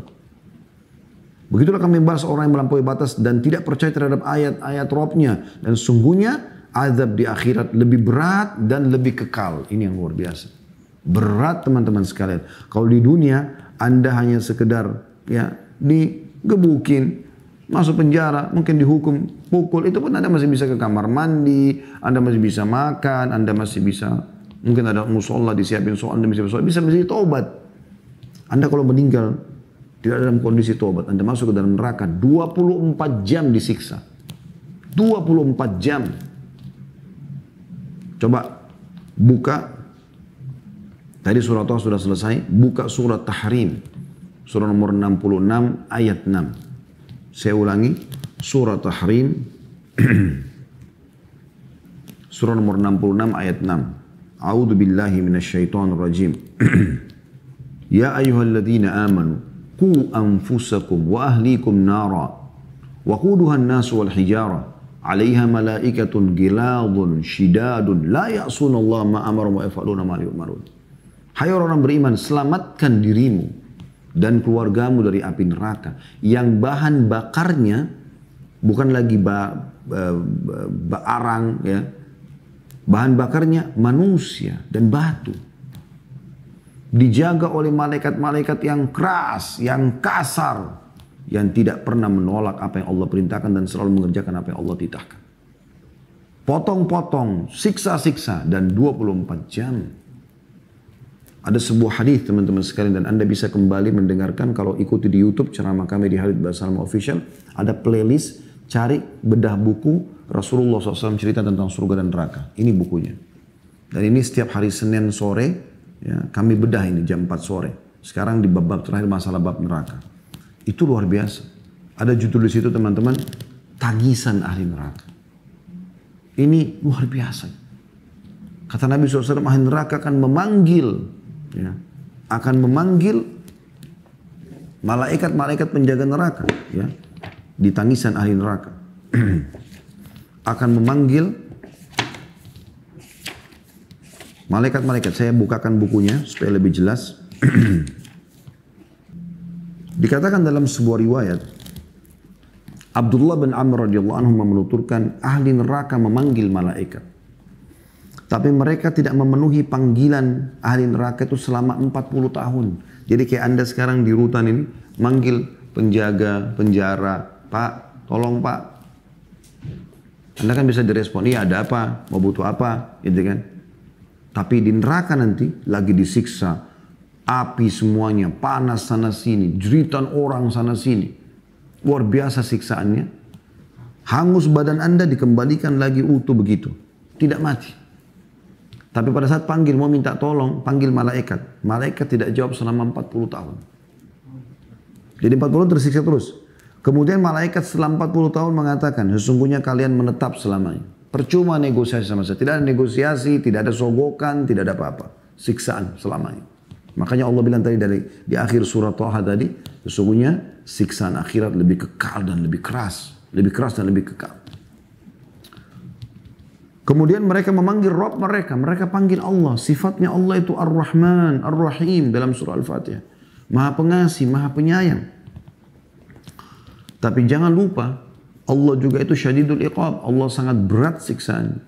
Begitulah kami membalas orang yang melampaui batas dan tidak percaya terhadap ayat-ayat Rabb-Nya. Dan sungguhnya azab di akhirat lebih berat dan lebih kekal. Ini yang luar biasa. Berat teman-teman sekalian. Kalau di dunia Anda hanya sekedar ya digebukin, masuk penjara, mungkin dihukum, pukul, itu pun Anda masih bisa ke kamar mandi, Anda masih bisa makan, Anda masih bisa, mungkin ada musola disiapin soal, Anda bisa taubat. Anda kalau meninggal tidak dalam kondisi taubat, Anda masuk ke dalam neraka 24 jam disiksa. 24 jam. Coba buka, tadi surat Taha sudah selesai, buka surat Tahrim, surah nomor 66 ayat 6. Saya ulangi, surah Tahrim, surah nomor 66 ayat 6. A'udzu billahi minasyaitonir rajim. Ya ayyuhalladzina amanu qu anfusakum wa ahlikum nara wa quduha an-nas wal hijara 'alaiha malaikatun giladun shidadun la ya'sunallaha ma amara wa yaf'aluna ma yu'marun. Hai orang beriman, selamatkan dirimu dan keluargamu dari api neraka yang bahan bakarnya bukan lagi arang ya. Bahan bakarnya manusia dan batu. Dijaga oleh malaikat-malaikat yang keras, yang kasar, yang tidak pernah menolak apa yang Allah perintahkan dan selalu mengerjakan apa yang Allah titahkan. Potong-potong, siksa-siksa dan 24 jam. Ada sebuah hadis teman-teman sekalian dan Anda bisa kembali mendengarkan kalau ikuti di YouTube ceramah kami di Khalid Basalam Official. Ada playlist, cari bedah buku Rasulullah SAW cerita tentang surga dan neraka. Ini bukunya. Dan ini setiap hari Senin sore ya, kami bedah ini jam 4 sore. Sekarang di bab terakhir masalah bab neraka. Itu luar biasa. Ada judul di situ teman-teman, tangisan ahli neraka. Ini luar biasa. Kata Nabi SAW, ahli neraka akan memanggil, ya, akan memanggil malaikat-malaikat penjaga neraka, ya, di tangisan ahli neraka. Akan memanggil malaikat-malaikat. Saya bukakan bukunya supaya lebih jelas. Dikatakan dalam sebuah riwayat, Abdullah bin Amr radhiyallahu anhu menuturkan ahli neraka memanggil malaikat. Tapi mereka tidak memenuhi panggilan ahli neraka itu selama 40 tahun. Jadi kayak Anda sekarang di rutan ini, manggil penjaga, penjara, Pak, tolong Pak. Anda kan bisa direspon, iya ada apa, mau butuh apa, gitu kan. Tapi di neraka nanti lagi disiksa, api semuanya, panas sana sini, jeritan orang sana sini. Luar biasa siksaannya. Hangus badan Anda dikembalikan lagi utuh begitu. Tidak mati. Tapi pada saat panggil, mau minta tolong, panggil malaikat. Malaikat tidak jawab selama 40 tahun. Jadi 40 tersiksa terus. Kemudian malaikat setelah 40 tahun mengatakan, sesungguhnya kalian menetap selamanya. Percuma negosiasi sama saya. Tidak ada negosiasi, tidak ada sogokan, tidak ada apa-apa. Siksaan selamanya. Makanya Allah bilang tadi di akhir surat Thaha tadi, sesungguhnya siksaan akhirat lebih kekal dan lebih keras. Lebih keras dan lebih kekal. Kemudian mereka memanggil Rabb mereka. Mereka panggil Allah. Sifatnya Allah itu Ar-Rahman, Ar-Rahim dalam surah Al-Fatihah. Maha pengasih, maha penyayang. Tapi jangan lupa, Allah juga itu syadidul iqab. Allah sangat berat siksaan.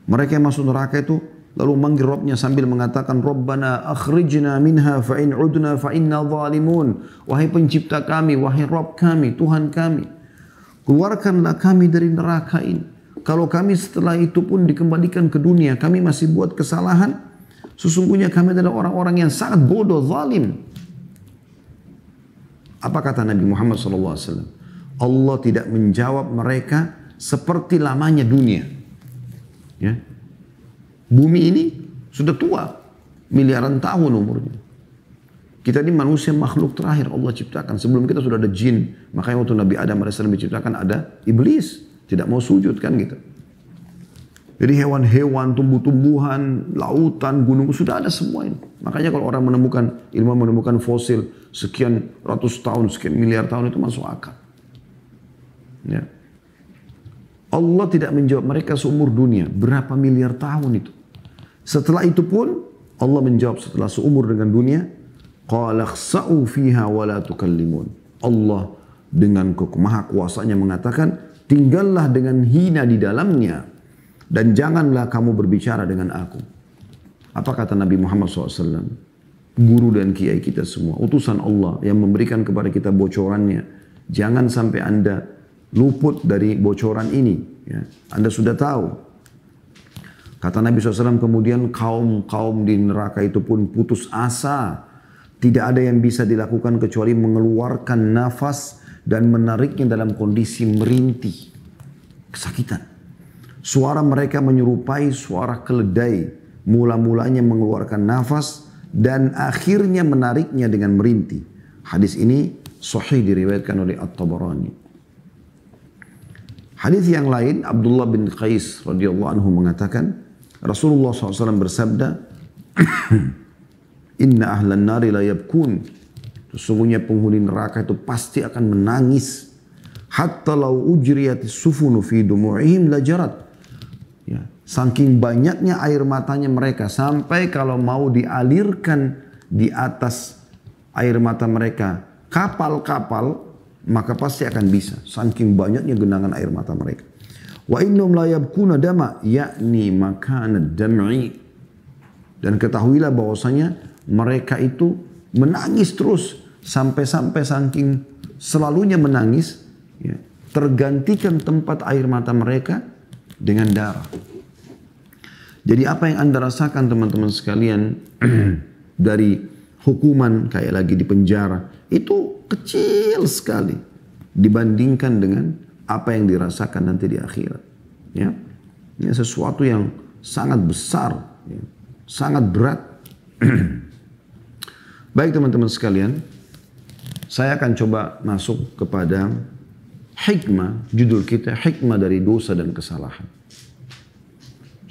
Mereka yang masuk neraka itu lalu memanggil Rabbnya sambil mengatakan, Rabbana akhrijna minha fa'in udna fa'inna zalimun. Wahai pencipta kami, wahai Rabb kami, Tuhan kami. Keluarkanlah kami dari neraka ini. Kalau kami setelah itu pun dikembalikan ke dunia, kami masih buat kesalahan, sesungguhnya kami adalah orang-orang yang sangat bodoh, zalim. Apa kata Nabi Muhammad SAW? Allah tidak menjawab mereka seperti lamanya dunia. Ya. Bumi ini sudah tua, miliaran tahun umurnya. Kita ini manusia makhluk terakhir Allah ciptakan. Sebelum kita sudah ada jin. Makanya waktu Nabi Adam AS diciptakan ada iblis. Tidak mau sujud kan gitu. Jadi hewan-hewan, tumbuh-tumbuhan, lautan, gunung, sudah ada semua ini. Makanya kalau orang menemukan, ilmuwan menemukan fosil sekian ratus tahun, sekian miliar tahun itu masuk akal. Ya. Allah tidak menjawab mereka seumur dunia. Berapa miliar tahun itu. Setelah itu pun Allah menjawab setelah seumur dengan dunia. Qala khsa'u fiha wa la tukallimun. Allah dengan maha kuasanya mengatakan, tinggallah dengan hina di dalamnya dan janganlah kamu berbicara dengan aku. Apa kata Nabi Muhammad SAW? Guru dan kiai kita semua, utusan Allah yang memberikan kepada kita bocorannya. Jangan sampai Anda luput dari bocoran ini. Ya. Anda sudah tahu. Kata Nabi SAW kemudian kaum-kaum di neraka itu pun putus asa. Tidak ada yang bisa dilakukan kecuali mengeluarkan nafas dan menariknya dalam kondisi merintih, kesakitan. Suara mereka menyerupai suara keledai. Mula-mulanya mengeluarkan nafas dan akhirnya menariknya dengan merintih. Hadis ini sahih diriwayatkan oleh At-Tabarani. Hadis yang lain, Abdullah bin Qais radhiyallahu anhu mengatakan, Rasulullah SAW bersabda, Inna ahlan nari la yabkun. Sesungguhnya penghuni neraka itu pasti akan menangis. Hatta lau ujriyati sufunu fi dumu'ihim lajarat. Ya, saking banyaknya air matanya mereka. Sampai kalau mau dialirkan di atas air mata mereka kapal-kapal, maka pasti akan bisa. Saking banyaknya genangan air mata mereka. Wa innum la yabkuna dama, yakni makanad dam'i. Dan ketahuilah bahwasanya mereka itu menangis terus. Sampai-sampai saking selalunya menangis, ya, tergantikan tempat air mata mereka dengan darah. Jadi apa yang Anda rasakan teman-teman sekalian dari hukuman kayak lagi di penjara, itu kecil sekali dibandingkan dengan apa yang dirasakan nanti di akhirat. Ya, ini sesuatu yang sangat besar, ya, sangat berat. Baik teman-teman sekalian, saya akan coba masuk kepada hikmah, judul kita hikmah dari dosa dan kesalahan.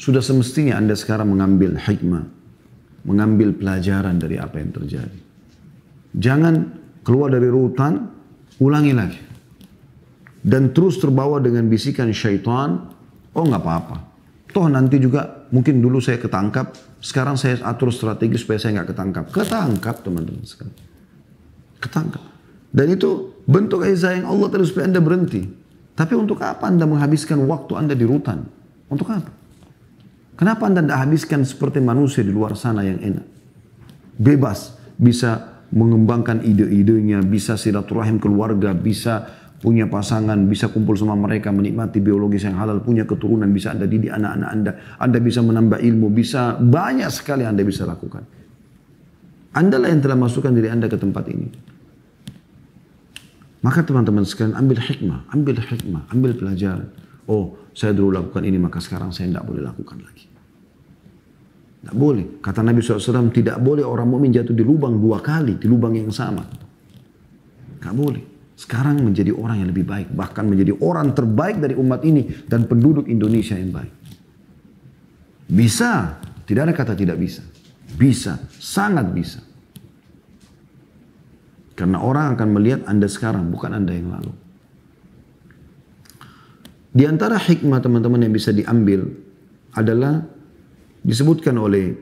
Sudah semestinya Anda sekarang mengambil hikmah, mengambil pelajaran dari apa yang terjadi. Jangan keluar dari rutan, ulangi lagi. Dan terus terbawa dengan bisikan syaitan, oh nggak apa-apa. Toh nanti juga mungkin dulu saya ketangkap, sekarang saya atur strategi supaya saya nggak ketangkap. Ketangkap teman-teman sekalian. Ketangkap. Dan itu bentuk kasih sayang Allah tadi supaya Anda berhenti. Tapi untuk apa Anda menghabiskan waktu Anda di rutan? Untuk apa? Kenapa Anda tidak habiskan seperti manusia di luar sana yang enak? Bebas, bisa mengembangkan ide-idenya, bisa silaturahim keluarga, bisa punya pasangan, bisa kumpul sama mereka, menikmati biologis yang halal, punya keturunan, bisa Anda didik anak-anak Anda. Anda bisa menambah ilmu, bisa banyak sekali Anda bisa lakukan. Anda lah yang telah masukkan diri Anda ke tempat ini. Maka teman-teman sekalian ambil hikmah, ambil pelajaran. Oh, saya dulu lakukan ini, maka sekarang saya tidak boleh lakukan lagi. Tidak boleh. Kata Nabi SAW, tidak boleh orang mukmin jatuh di lubang 2 kali, di lubang yang sama. Tidak boleh. Sekarang menjadi orang yang lebih baik. Bahkan menjadi orang terbaik dari umat ini dan penduduk Indonesia yang baik. Bisa. Tidak ada kata tidak bisa. Bisa. Sangat bisa. Karena orang akan melihat Anda sekarang, bukan Anda yang lalu. Di antara hikmah teman-teman yang bisa diambil adalah disebutkan oleh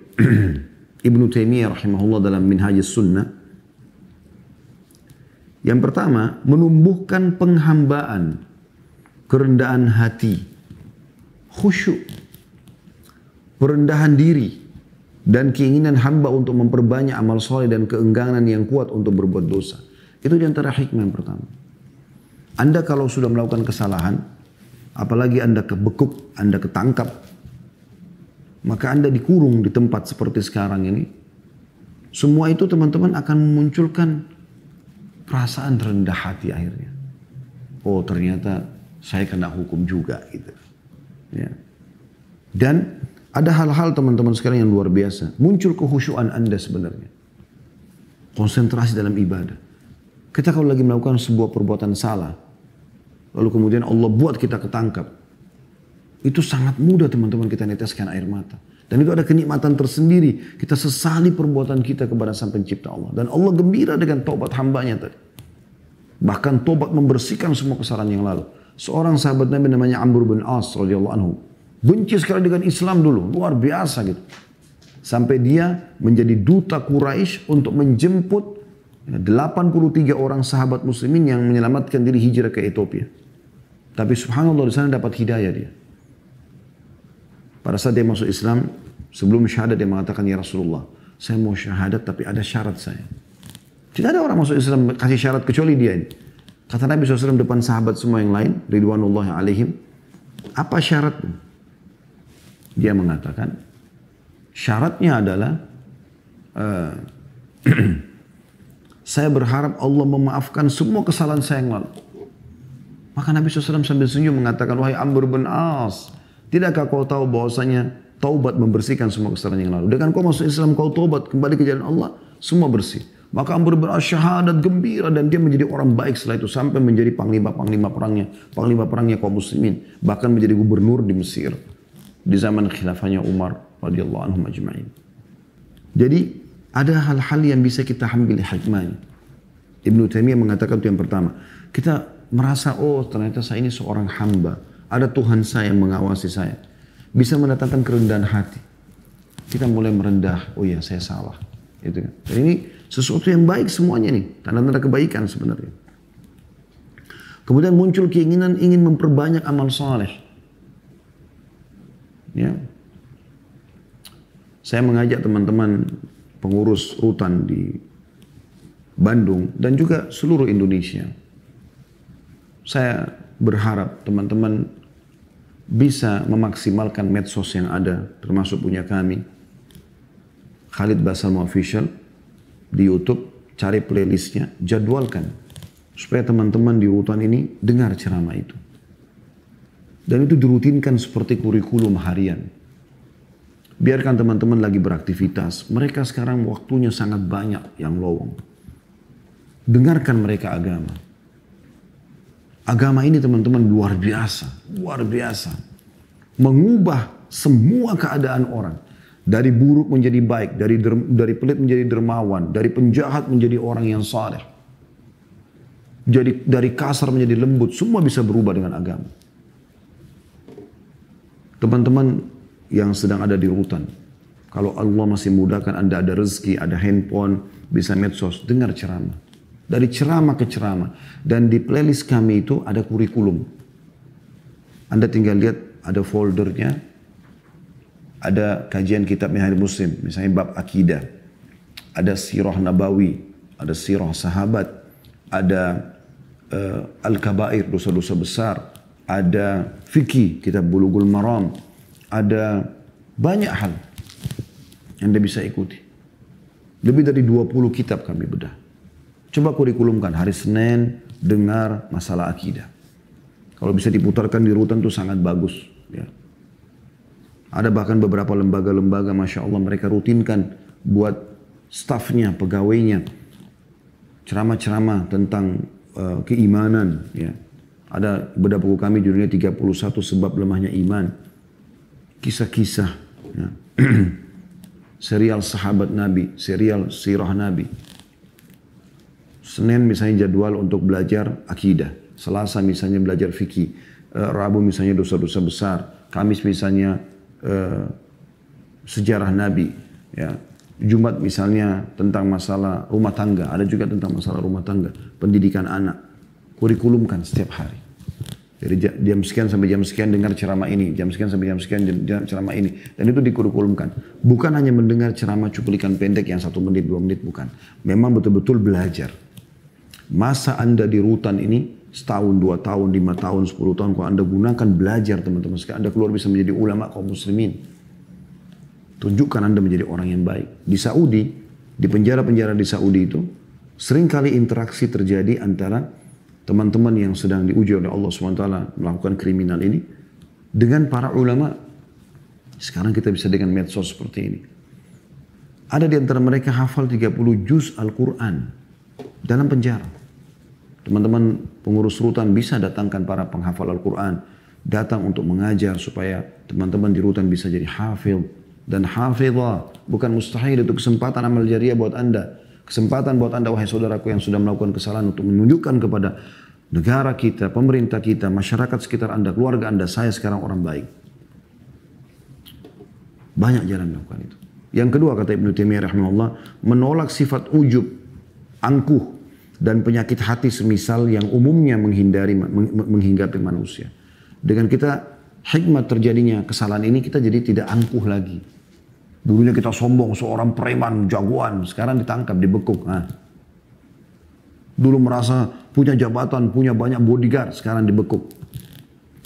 Ibnu Taimiyah rahimahullah dalam Minhajus Sunnah. Yang pertama, menumbuhkan penghambaan, kerendahan hati, khusyuk, perendahan diri, dan keinginan hamba untuk memperbanyak amal soleh dan keengganan yang kuat untuk berbuat dosa. Itu di antara hikmah yang pertama. Anda kalau sudah melakukan kesalahan, apalagi Anda kebekuk, Anda ketangkap, maka Anda dikurung di tempat seperti sekarang ini. Semua itu teman-teman akan memunculkan perasaan rendah hati akhirnya. Oh ternyata saya kena hukum juga gitu. Ya. Dan ada hal-hal teman-teman sekarang yang luar biasa. Muncul kehusyuan Anda sebenarnya. Konsentrasi dalam ibadah. Kita kalau lagi melakukan sebuah perbuatan salah, lalu kemudian Allah buat kita ketangkap. Itu sangat mudah teman-teman kita neteskan air mata. Dan itu ada kenikmatan tersendiri. Kita sesali perbuatan kita kepada Sang Pencipta Allah. Dan Allah gembira dengan taubat hambanya tadi. Bahkan taubat membersihkan semua kesalahan yang lalu. Seorang sahabat Nabi namanya Amr bin As radhiyallahu anhu. Benci sekali dengan Islam dulu. Luar biasa gitu. Sampai dia menjadi duta Quraisy untuk menjemput 83 orang sahabat muslimin yang menyelamatkan diri hijrah ke Ethiopia. Tapi subhanallah di sana dapat hidayah dia. Pada saat dia masuk Islam, sebelum syahadat dia mengatakan, ya Rasulullah, saya mau syahadat tapi ada syarat saya. Tidak ada orang masuk Islam kasih syarat kecuali dia ini. Kata Nabi SAW depan sahabat semua yang lain, ridwanullahi alaihim, apa syaratmu? Dia mengatakan, syaratnya adalah, saya berharap Allah memaafkan semua kesalahan saya yang lalu. Maka Nabi SAW sambil senyum mengatakan, wahai Amr bin As, tidakkah kau tahu bahwasanya taubat membersihkan semua kesalahan yang lalu? Dengan kau masuk Islam, kau taubat, kembali ke jalan Allah, semua bersih. Maka Amr bin As syahadat gembira dan dia menjadi orang baik setelah itu. Sampai menjadi panglima perangnya kaum muslimin. Bahkan menjadi gubernur di Mesir. Di zaman khilafahnya Umar radhiyallahu anhum ajma'in. Jadi ada hal-hal yang bisa kita ambil hikmahnya. Ibnu Taimiyah mengatakan itu yang pertama. Kita merasa, oh ternyata saya ini seorang hamba. Ada Tuhan saya yang mengawasi saya. Bisa mendatangkan kerendahan hati. Kita mulai merendah, oh ya saya salah. Itu kan. Dan ini sesuatu yang baik semuanya nih. Tanda-tanda kebaikan sebenarnya. Kemudian muncul keinginan ingin memperbanyak amal saleh. Ya. Saya mengajak teman-teman pengurus rutan di Bandung dan juga seluruh Indonesia. Saya berharap teman-teman bisa memaksimalkan medsos yang ada, termasuk punya kami, Khalid Basalamah Official, di YouTube, cari playlistnya, jadwalkan, supaya teman-teman di rutan ini dengar ceramah itu. Dan itu dirutinkan seperti kurikulum harian. Biarkan teman-teman lagi beraktivitas, mereka sekarang waktunya sangat banyak yang lowong. Dengarkan mereka agama. Agama ini teman-teman luar biasa, luar biasa. Mengubah semua keadaan orang. Dari buruk menjadi baik, dari pelit menjadi dermawan, dari penjahat menjadi orang yang saleh. Jadi dari kasar menjadi lembut, semua bisa berubah dengan agama. Teman-teman yang sedang ada di rutan, kalau Allah masih mudahkan Anda ada rezeki, ada handphone, bisa medsos, dengar ceramah. Dari ceramah ke ceramah. Dan di playlist kami itu ada kurikulum. Anda tinggal lihat ada foldernya, ada kajian kitab Minhajul Muslim, misalnya bab akidah, ada sirah nabawi, ada sirah sahabat, ada al-kabair, dosa-dosa besar, ada fikih, kitab Bulughul Maram, ada banyak hal yang Anda bisa ikuti. Lebih dari 20 kitab kami bedah. Coba kurikulumkan hari Senin dengar masalah akidah. Kalau bisa diputarkan di rutan itu sangat bagus. Ya. Ada bahkan beberapa lembaga-lembaga, Masya Allah, mereka rutinkan buat stafnya, pegawainya, ceramah-ceramah tentang keimanan. Ya. Ada bedah buku kami judulnya 31 sebab lemahnya iman. Kisah-kisah. Ya. Serial sahabat Nabi, serial sirah Nabi. Senin misalnya jadwal untuk belajar akidah. Selasa misalnya belajar fikih. Rabu misalnya dosa-dosa besar. Kamis misalnya sejarah Nabi. Ya. Jumat misalnya tentang masalah rumah tangga. Ada juga tentang masalah rumah tangga. Pendidikan anak. Kurikulumkan setiap hari. Dari jam sekian sampai jam sekian dengar ceramah ini. Jam sekian sampai jam sekian ceramah ini. Dan itu dikurikulumkan. Bukan hanya mendengar ceramah cuplikan pendek yang 1 menit, 2 menit. Bukan. Memang betul-betul belajar. Masa Anda di rutan ini setahun, 2 tahun, 5 tahun, 10 tahun. Kalau Anda gunakan belajar teman-teman sekalian. Anda keluar bisa menjadi ulama kaum muslimin. Tunjukkan Anda menjadi orang yang baik. Di Saudi, di penjara-penjara di Saudi itu, seringkali interaksi terjadi antara teman-teman yang sedang diuji oleh Allah SWT melakukan kriminal ini dengan para ulama. Sekarang kita bisa dengan medsos seperti ini. Ada di antara mereka hafal 30 juz Al-Quran dalam penjara. Teman-teman pengurus rutan bisa datangkan para penghafal Al-Quran. Datang untuk mengajar supaya teman-teman di rutan bisa jadi hafil. Dan hafizah bukan mustahil, itu kesempatan amal jariah buat Anda. Kesempatan buat Anda wahai saudaraku yang sudah melakukan kesalahan untuk menunjukkan kepada negara kita, pemerintah kita, masyarakat sekitar Anda, keluarga Anda, saya sekarang orang baik. Banyak jalan melakukan itu. Yang kedua kata Ibnu Taimiyah rahimahullah, menolak sifat ujub, angkuh dan penyakit hati semisal yang umumnya menghinggapi manusia. Dengan kita hikmat terjadinya kesalahan ini, kita jadi tidak angkuh lagi. Dulunya kita sombong, seorang preman, jagoan. Sekarang ditangkap, dibekuk. Nah. Dulu merasa punya jabatan, punya banyak bodyguard. Sekarang dibekuk.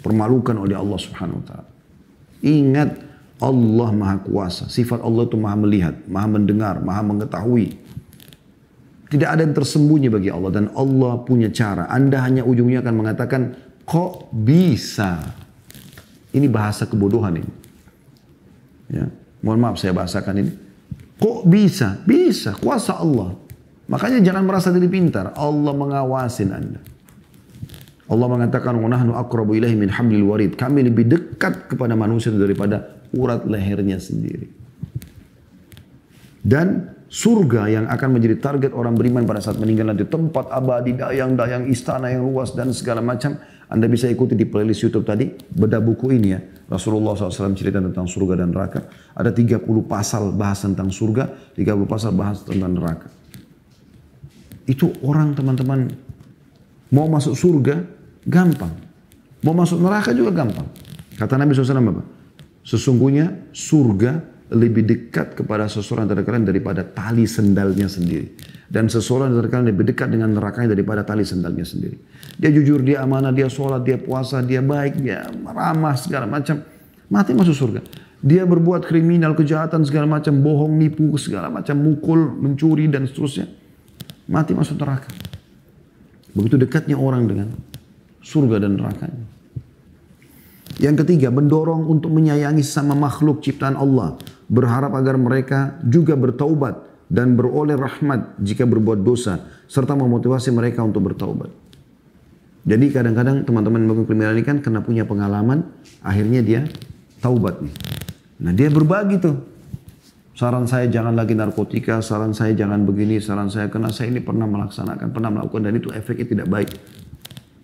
Permalukan oleh Allah Subhanahu Wa Taala. Ingat, Allah Maha Kuasa. Sifat Allah itu Maha Melihat, Maha Mendengar, Maha Mengetahui. Tidak ada yang tersembunyi bagi Allah. Dan Allah punya cara. Anda hanya ujungnya akan mengatakan, kok bisa? Ini bahasa kebodohan ini. Ya. Mohon maaf saya bahasakan ini. Kok bisa? Bisa. Kuasa Allah. Makanya jangan merasa diri pintar. Allah mengawasin Anda. Allah mengatakan, وَنَحْنُ أَقْرَبُ إِلَيْهِ مِنْ حَبْلِ الْوَرِيدِ. Kami lebih dekat kepada manusia daripada urat lehernya sendiri. Dan surga yang akan menjadi target orang beriman pada saat meninggal nanti. Tempat abadi, dayang-dayang, istana yang luas dan segala macam. Anda bisa ikuti di playlist YouTube tadi. Bedah buku ini ya. Rasulullah SAW cerita tentang surga dan neraka. Ada 30 pasal bahas tentang surga. 30 pasal bahas tentang neraka. Itu orang teman-teman mau masuk surga gampang. Mau masuk neraka juga gampang. Kata Nabi SAW apa? Sesungguhnya surga lebih dekat kepada seseorang antara kalian daripada tali sendalnya sendiri. Dan seseorang antara kalian lebih dekat dengan nerakanya daripada tali sendalnya sendiri. Dia jujur, dia amanah, dia sholat, dia puasa, dia baik, dia ramah, segala macam. Mati masuk surga. Dia berbuat kriminal, kejahatan, segala macam, bohong, nipu, segala macam, mukul, mencuri, dan seterusnya. Mati masuk neraka. Begitu dekatnya orang dengan surga dan nerakanya. Yang ketiga, mendorong untuk menyayangi sama makhluk ciptaan Allah. Berharap agar mereka juga bertaubat dan beroleh rahmat jika berbuat dosa. Serta memotivasi mereka untuk bertaubat. Jadi kadang-kadang teman-teman melakukan kriminal ini kan karena punya pengalaman. Akhirnya dia taubat nih. Nah dia berbagi tuh. Saran saya jangan lagi narkotika, saran saya jangan begini, saran saya karena saya ini pernah melakukan dan itu efeknya tidak baik.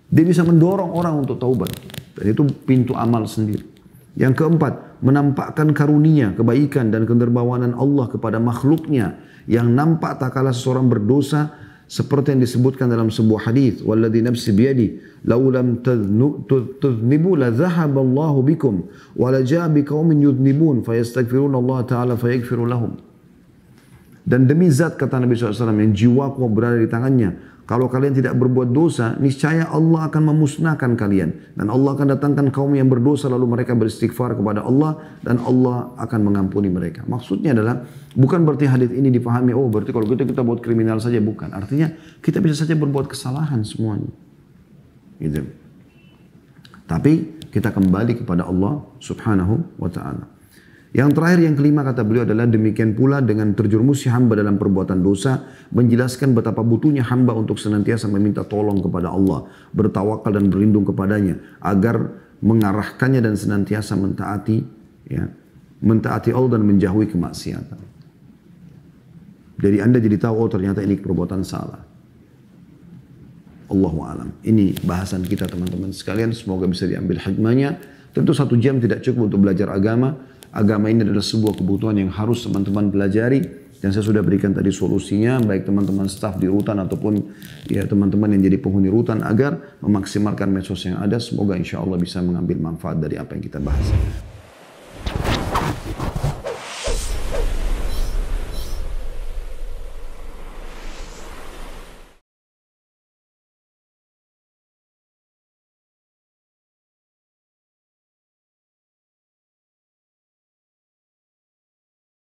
Dia bisa mendorong orang untuk taubat. Dan itu pintu amal sendiri. Yang keempat, menampakkan karunia, kebaikan dan kedermawanan Allah kepada makhluknya yang nampak tak kala seseorang berdosa seperti yang disebutkan dalam sebuah hadis, walladzi nafsi biyadi law lam tadhnibu la dhahaba Allahu bikum wa la jaa biqaumin yudhnibun fayastaghfiruna Allah taala fayaghfiru lahum. Dan demi zat kata Nabi SAW yang jiwaku berada di tangannya, kalau kalian tidak berbuat dosa, niscaya Allah akan memusnahkan kalian. Dan Allah akan datangkan kaum yang berdosa lalu mereka beristighfar kepada Allah dan Allah akan mengampuni mereka. Maksudnya adalah bukan berarti hadis ini dipahami, oh berarti kalau kita buat kriminal saja, bukan. Artinya kita bisa saja berbuat kesalahan semuanya. Gitu. Tapi kita kembali kepada Allah Subhanahu wa taala. Yang terakhir, yang kelima kata beliau adalah demikian pula dengan terjerumusnya hamba dalam perbuatan dosa, menjelaskan betapa butuhnya hamba untuk senantiasa meminta tolong kepada Allah, bertawakal dan berlindung kepadanya, agar mengarahkannya dan senantiasa mentaati Allah dan menjauhi kemaksiatan. Jadi Anda jadi tahu, oh ternyata ini perbuatan salah. Allahu a'lam. Ini bahasan kita teman-teman sekalian, semoga bisa diambil hikmahnya. Tentu 1 jam tidak cukup untuk belajar agama. Agama ini adalah sebuah kebutuhan yang harus teman-teman pelajari. Dan saya sudah berikan tadi solusinya, baik teman-teman staf di rutan ataupun ya teman-teman yang jadi penghuni rutan, agar memaksimalkan medsos yang ada. Semoga insya Allah bisa mengambil manfaat dari apa yang kita bahas.